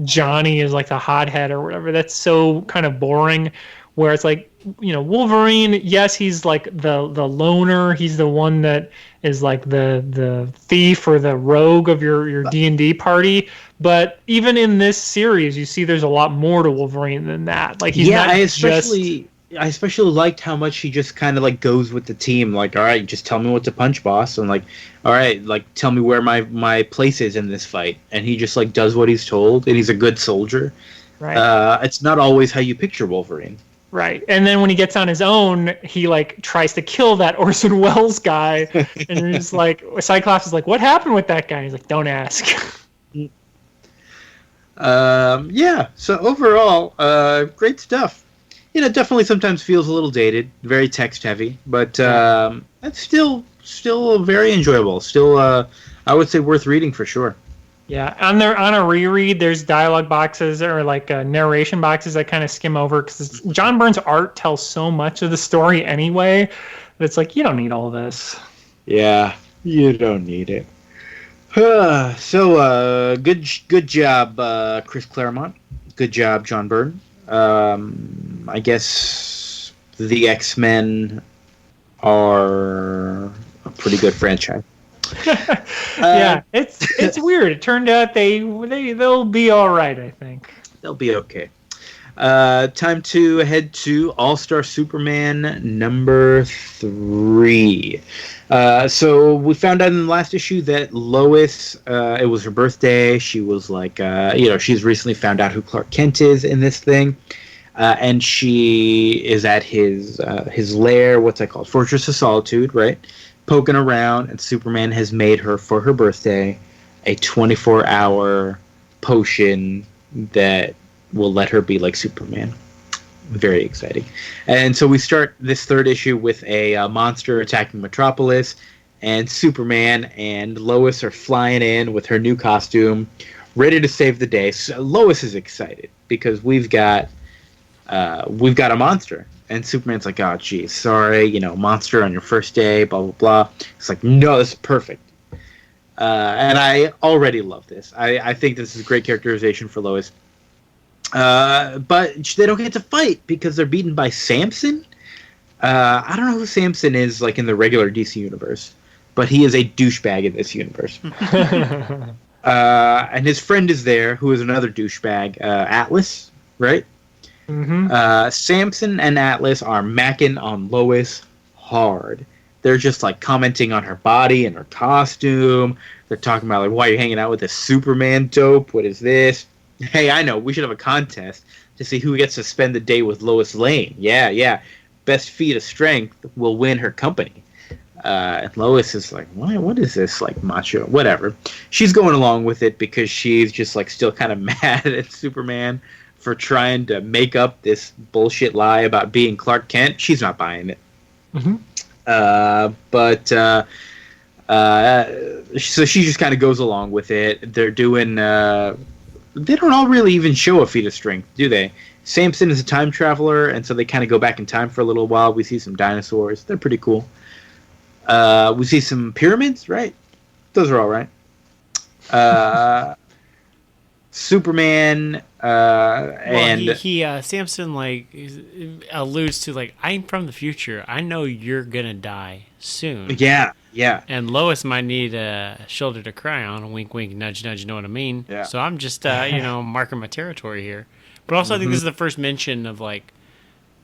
Johnny is the hothead or whatever. That's so kind of boring. Where it's Wolverine, yes, he's the loner. He's the one that is the thief or the rogue of your D&D party. But even in this series, you see there's a lot more to Wolverine than that. He's not especially I especially liked how much he just kind of like goes with the team. Like, all right, just tell me what to punch, boss, and like, all right, like tell me where my place is in this fight. And he just like does what he's told, and he's a good soldier. Right. It's not always how you picture Wolverine. Right. And then when he gets on his own, he like tries to kill that Orson Welles guy, and he's like, Cyclops is like, "What happened with that guy?" And he's like, "Don't ask." Yeah. So overall, great stuff. Definitely sometimes feels a little dated, very text heavy, but it's still very enjoyable. Still, I would say worth reading for sure. Yeah, on a reread, there's dialogue boxes or like narration boxes that kind of skim over because John Byrne's art tells so much of the story anyway. That it's like you don't need all this. Yeah, you don't need it. So good job, Chris Claremont. Good job, John Byrne. I guess the X-Men are a pretty good franchise. Yeah, it's weird. It turned out they'll be all right. I think they'll be okay. Time to head to All-Star Superman number 3. So we found out in the last issue that Lois, it was her birthday. She was like, she's recently found out who Clark Kent is in this thing. And she is at his lair, what's that called? Fortress of Solitude, right? Poking around, and Superman has made her, for her birthday, a 24-hour potion that will let her be like Superman. Very exciting. And so we start this third issue with a monster attacking Metropolis, and Superman and Lois are flying in with her new costume, ready to save the day. So Lois is excited because we've got a monster. And Superman's like, oh, geez, sorry, monster on your first day, blah, blah, blah. It's like, no, this is perfect. And I already love this. I think this is great characterization for Lois. But they don't get to fight because they're beaten by Samson. I don't know who Samson is like in the regular DC universe, but he is a douchebag in this universe. And his friend is there, who is another douchebag, Atlas, right? Mm-hmm. Samson and Atlas are macking on Lois hard. They're just like commenting on her body and her costume. They're talking about like, why are you hanging out with this Superman dope? What is this? Hey, I know. We should have a contest to see who gets to spend the day with Lois Lane. Yeah. Best feat of strength will win her company. And Lois is like, what is this, like, macho? Whatever. She's going along with it because she's just, like, still kind of mad at Superman for trying to make up this bullshit lie about being Clark Kent. She's not buying it. Mm-hmm. So she just kind of goes along with it. They're doing... they don't all really even show a feat of strength, do they? Samson is a time traveler, and so they kind of go back in time for a little while. We see some dinosaurs. They're pretty cool. We see some pyramids, right? Those are all right. Superman, and Samson like alludes to like, I'm from the future. I know you're gonna die soon. Yeah. And Lois might need a shoulder to cry on. Wink, wink, nudge, nudge. You know what I mean? Yeah. So I'm just marking my territory here. But also, I think this is the first mention of like.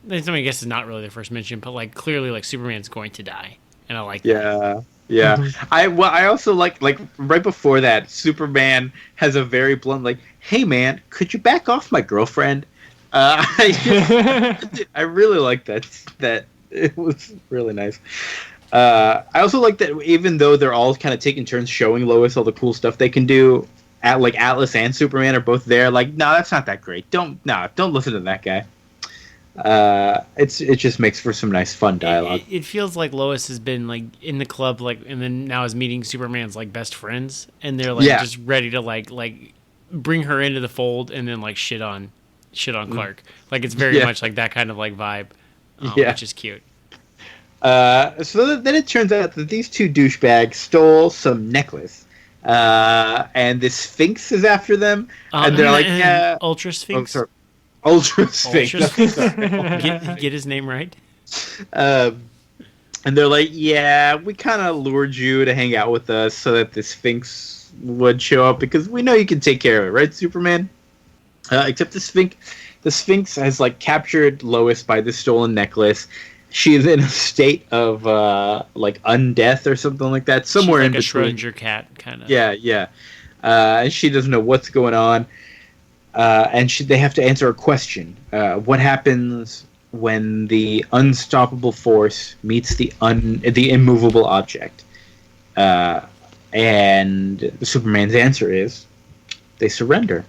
I guess it's not really the first mention, but like clearly, like Superman's going to die, and I like that. Yeah. I also like right before that, Superman has a very blunt like, "Hey man, could you back off my girlfriend?" I really like that. That it was really nice. I also like that even though they're all kind of taking turns showing Lois all the cool stuff they can do, like Atlas and Superman are both there. Like, no, that's not that great. Don't listen to that guy. It just makes for some nice fun dialogue. It feels like Lois has been like in the club, like, and then now is meeting Superman's like best friends, and they're like just ready to like bring her into the fold, and then like shit on Clark. Like it's very much like that kind of like vibe, which is cute. So then it turns out that these two douchebags stole some necklace, and this Sphinx is after them, and they're like, "Yeah, Ultra Sphinx." Oh, sorry. Ultra Sphinx. Get his name right. And they're like, "Yeah, we kind of lured you to hang out with us so that the Sphinx would show up because we know you can take care of it, right, Superman?" Except the Sphinx The Sphinx has like captured Lois by the stolen necklace. She is in a state of like undeath or something like that. Somewhere She's in like between. a Schrodinger cat kind of. Yeah. And she doesn't know what's going on. And they have to answer a question. What happens when the unstoppable force meets the immovable object? And Superman's answer is, they surrender.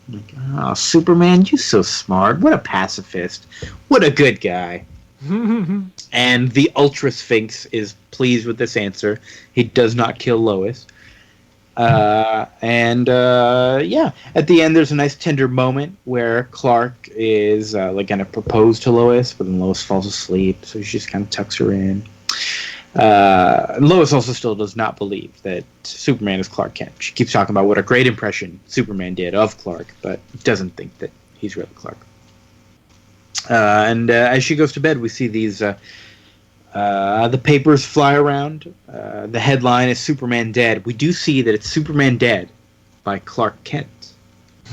Like, oh, Superman, you're so smart. What a pacifist. What a good guy. And the Ultra Sphinx is pleased with this answer. He does not kill Lois. At the end, there's a nice tender moment where Clark is like going to propose to Lois, but then Lois falls asleep, so she just kind of tucks her in. Lois also still does not believe that Superman is Clark Kent. She keeps talking about what a great impression Superman did of Clark, but doesn't think that he's really Clark. As she goes to bed, we see these the papers fly around. The headline is Superman Dead. We do see that it's Superman Dead by Clark Kent.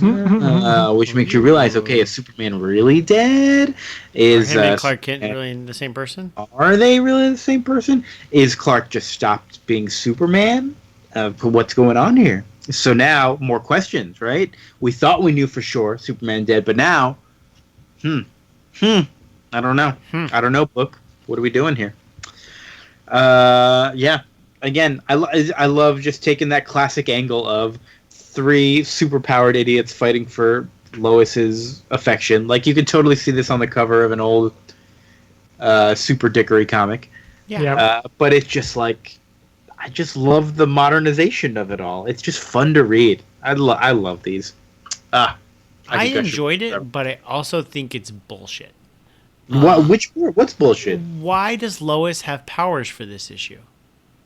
Which makes you realize, okay, is Superman really dead? Is him and Clark Kent really the same person? Are they really the same person? Is Clark just stopped being Superman? What's going on here? So now, more questions, right? We thought we knew for sure Superman dead, but now, I don't know. I don't know, book. What are we doing here? Again, I love just taking that classic angle of three superpowered idiots fighting for Lois's affection. Like, you could totally see this on the cover of an old Super Dickory comic. Yeah. But it's just like, I just love the modernization of it all. It's just fun to read. I love these. I enjoyed it, but I also think it's bullshit. What's bullshit? Why does Lois have powers for this issue?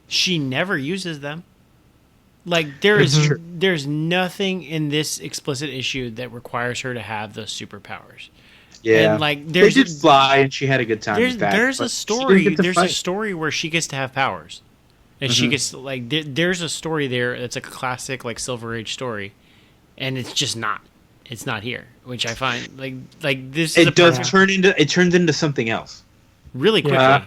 She never uses them. Like, there's nothing in this explicit issue that requires her to have those superpowers. Yeah, and like they did fly, and she had a good time with that. There's a story. There's a story where she gets to have powers, and she gets like there's a story there that's like a classic like Silver Age story, and it's just not. It's not here, which I find like this. It turns into something else really quickly.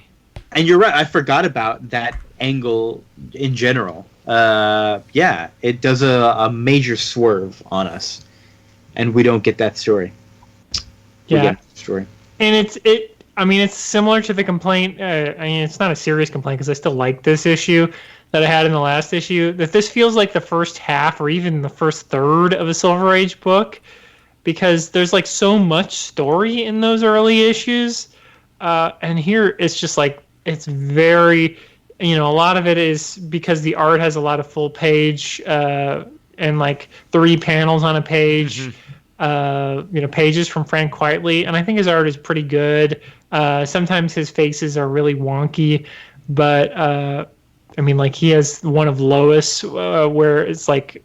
And you're right. I forgot about that angle in general. It does a major swerve on us, and we don't get that story. And it's similar to the complaint. It's not a serious complaint because I still like this issue that I had in the last issue. That this feels like the first half or even the first third of a Silver Age book, because there's like so much story in those early issues, and here it's just like it's very. A lot of it is because the art has a lot of full page and like 3 panels on a page, pages from Frank Quitely. And I think his art is pretty good. Sometimes his faces are really wonky, but he has one of Lois where it's like,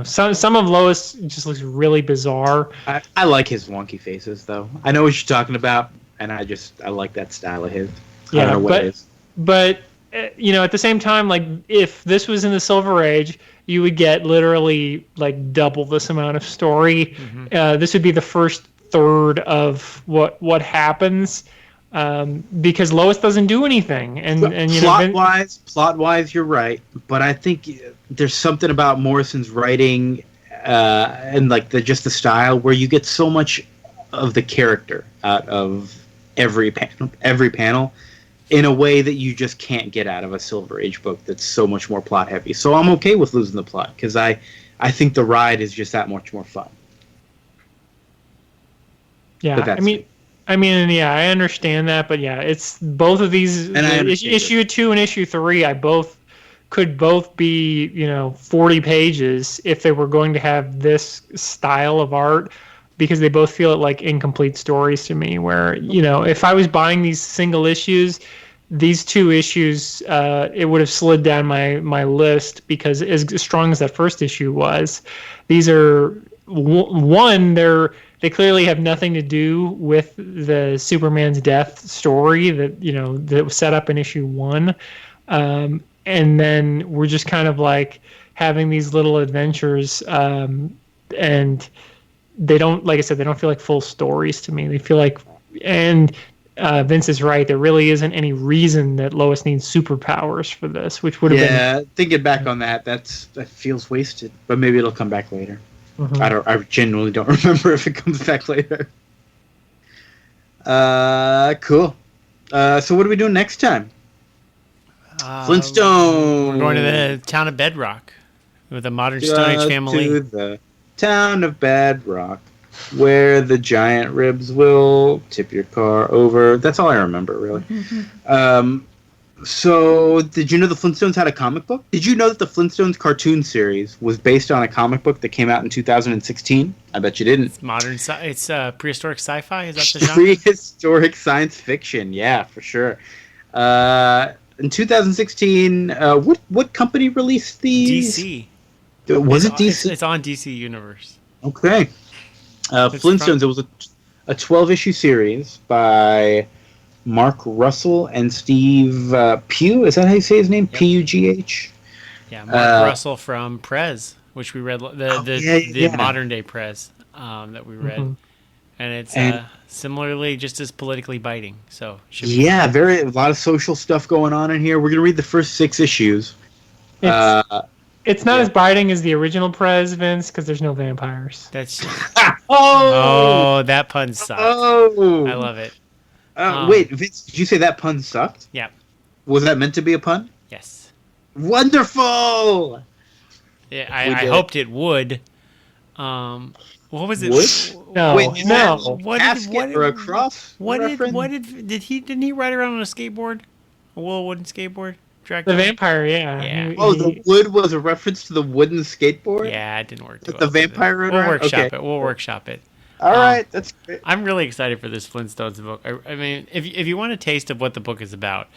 some of Lois just looks really bizarre. I like his wonky faces, though. I know what you're talking about, and I like that style of his. I don't know what it is. But at the same time, like if this was in the Silver Age, you would get literally like double this amount of story. This would be the first third of what happens because Lois doesn't do anything. And plot wise, you're right. But I think there's something about Morrison's writing and like the style where you get so much of the character out of every panel. In a way that you just can't get out of a Silver Age book that's so much more plot heavy. So I'm okay with losing the plot because I think the ride is just that much more fun. Yeah, I understand that, but yeah, it's both of these. Issue 2 and issue 3, could both be 40 pages if they were going to have this style of art. Because they both feel like incomplete stories to me. Where if I was buying these single issues, these 2 issues, it would have slid down my list because as strong as that first issue was, these are they clearly have nothing to do with the Superman's death story that was set up in issue 1, and then we're just kind of like having these little adventures and. they don't, like I said, they don't feel like full stories to me. They feel like, and Vince is right. There really isn't any reason that Lois needs superpowers for this, which would have been. Yeah, thinking back on that, that feels wasted. But maybe it'll come back later. Mm-hmm. I genuinely don't remember if it comes back later. Cool. So what are we doing next time? Flintstones. We're going to the town of Bedrock with a modern Stone Age family. To the town of Bedrock, where the giant ribs will tip your car over. That's all I remember, really. So, did you know the Flintstones had a comic book? Did you know that the Flintstones cartoon series was based on a comic book that came out in 2016? I bet you didn't. It's modern. It's prehistoric sci-fi. Is that the genre? Prehistoric science fiction. Yeah, for sure. In 2016, what company released these? DC. Was it DC? It's on DC Universe. Okay. Flintstones. It was a 12-issue series by Mark Russell and Steve Pugh. Is that how you say his name? Yep. P-U-G-H? Yeah, Mark Russell from Prez, which we read, the modern day Prez that we read. Mm-hmm. And it's similarly just as politically biting. So a lot of social stuff going on in here. We're going to read the first 6 issues. It's not as biting as the original Prez, Vince, because there's no vampires. That's oh, that pun sucked. Oh, I love it. Wait, Vince, did you say that pun sucked? Yeah. Was that meant to be a pun? Yes. Wonderful! Yeah, I hoped it would. What was it? Would? No. Wait, no. Or a cross? Didn't he ride around on a skateboard? A little wooden skateboard? The vampire, yeah. The wood was a reference to the wooden skateboard? Yeah, it didn't work too well. The vampire rode around? We'll workshop it. All right, that's great. I'm really excited for this Flintstones book. I mean, if you want a taste of what the book is about,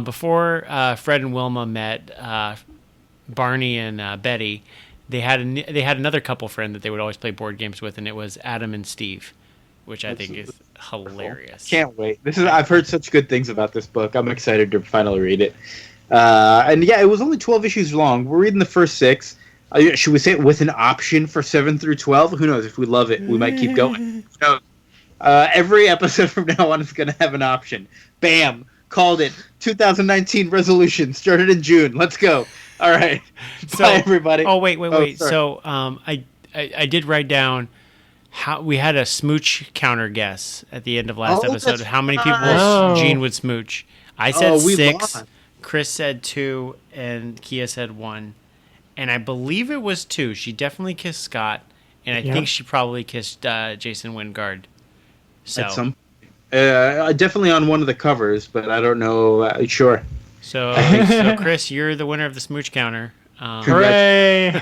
before Fred and Wilma met Barney and Betty, they had another couple friend that they would always play board games with, and it was Adam and Steve, which I think is hilarious. Can't wait. I've heard such good things about this book. I'm excited to finally read it. And yeah, it was only 12 issues long. We're reading the first 6. Should we say it with an option for 7 through 12? Who knows? If we love it, we might keep going. Every episode from now on is going to have an option. Bam! Called it. 2019 resolution. Started in June. Let's go. All right. Bye, everybody. Oh, wait. So I did write down how we had a smooch counter guess at the end of last episode. How many people Gene would smooch? I said 6. Lost. Chris said 2, and Kia said 1. And I believe it was 2. She definitely kissed Scott, and I think she probably kissed Jason Wingard. So definitely on one of the covers, but I don't know. Sure. So Chris, you're the winner of the smooch counter. Hooray!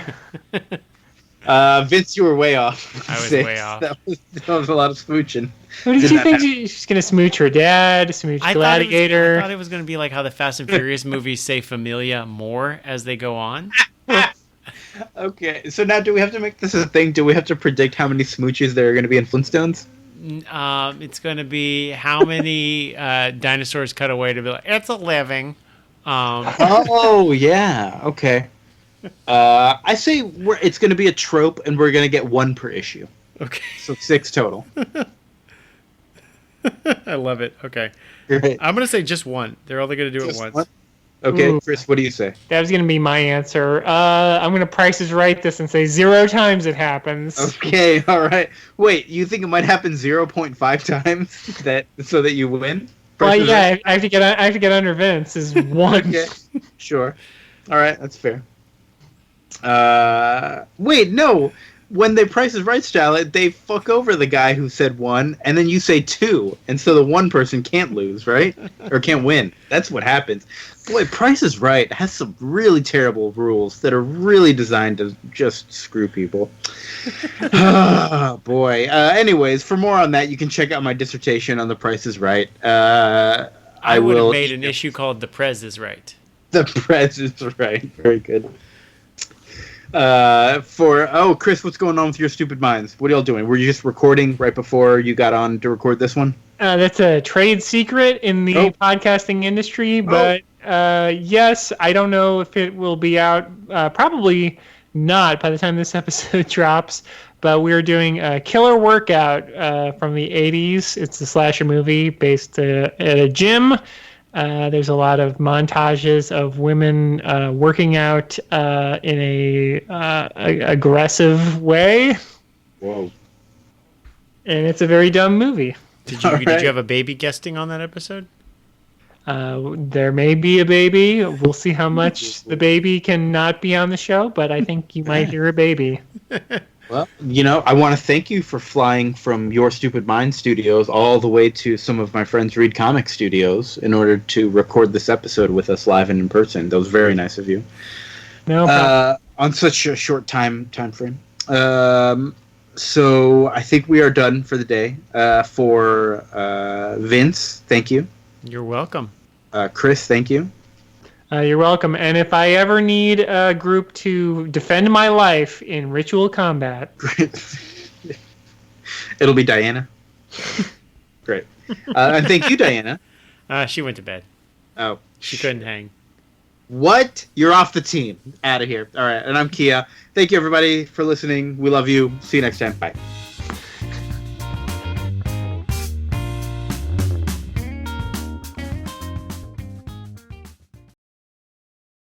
Vince, you were way off. I was way off. That was a lot of smooching. Who did you think she's going to smooch? Her dad? Smooch Gladiator? I thought it was going to be like how the Fast and Furious movies say familia more as they go on. Okay, so now do we have to make this a thing? Do we have to predict how many smooches there are going to be in Flintstones? It's going to be how many dinosaurs cut away to be like, it's a living. Oh, yeah. Okay. I say it's going to be a trope, and we're going to get 1 per issue. Okay. So 6 total. I love it. Okay. Great. I'm going to say just 1. They're only going to do it once. 1? Okay, Chris, what do you say? That was going to be my answer. I'm going to Price is Right this and say 0 times it happens. Okay, all right. Wait, you think it might happen 0.5 times so that you win? Well, yeah, right? I have to get under Vince is 1. Okay, sure. All right, that's fair. Wait, no. When they Price is Right style it, they fuck over the guy who said 1, and then you say 2, and so the one person can't lose, right? Or can't win. That's what happens. Boy, Price is Right has some really terrible rules that are really designed to just screw people. Oh, boy. Anyways, for more on that, you can check out my dissertation on the Price is Right. I would have made an issue called The Prez is Right. The Prez is Right. Very good. Chris, what's going on with your stupid minds? What are y'all doing? Were you just recording right before you got on to record this one? That's a trade secret in the podcasting industry, but yes, I don't know if it will be out. Probably not by the time this episode drops. but we were doing a Killer Workout from the 80s. It's a slasher movie based at a gym. There's a lot of montages of women working out in a aggressive way. Whoa. And it's a very dumb movie. Did you have a baby guesting on that episode? There may be a baby. We'll see how much the baby can not be on the show, but I think you might hear a baby. Well, I want to thank you for flying from your Stupid Mind studios all the way to some of my friends' Read Comic studios in order to record this episode with us live and in person. That was very nice of you. No problem. On such a short time frame. So I think we are done for the day. For Vince, thank you. You're welcome. Chris, thank you. You're welcome. And if I ever need a group to defend my life in ritual combat, it'll be Diana. Great. And thank you, Diana. She went to bed. Oh. She couldn't hang. What? You're off the team. Out of here. All right. And I'm Kia. Thank you, everybody, for listening. We love you. See you next time. Bye.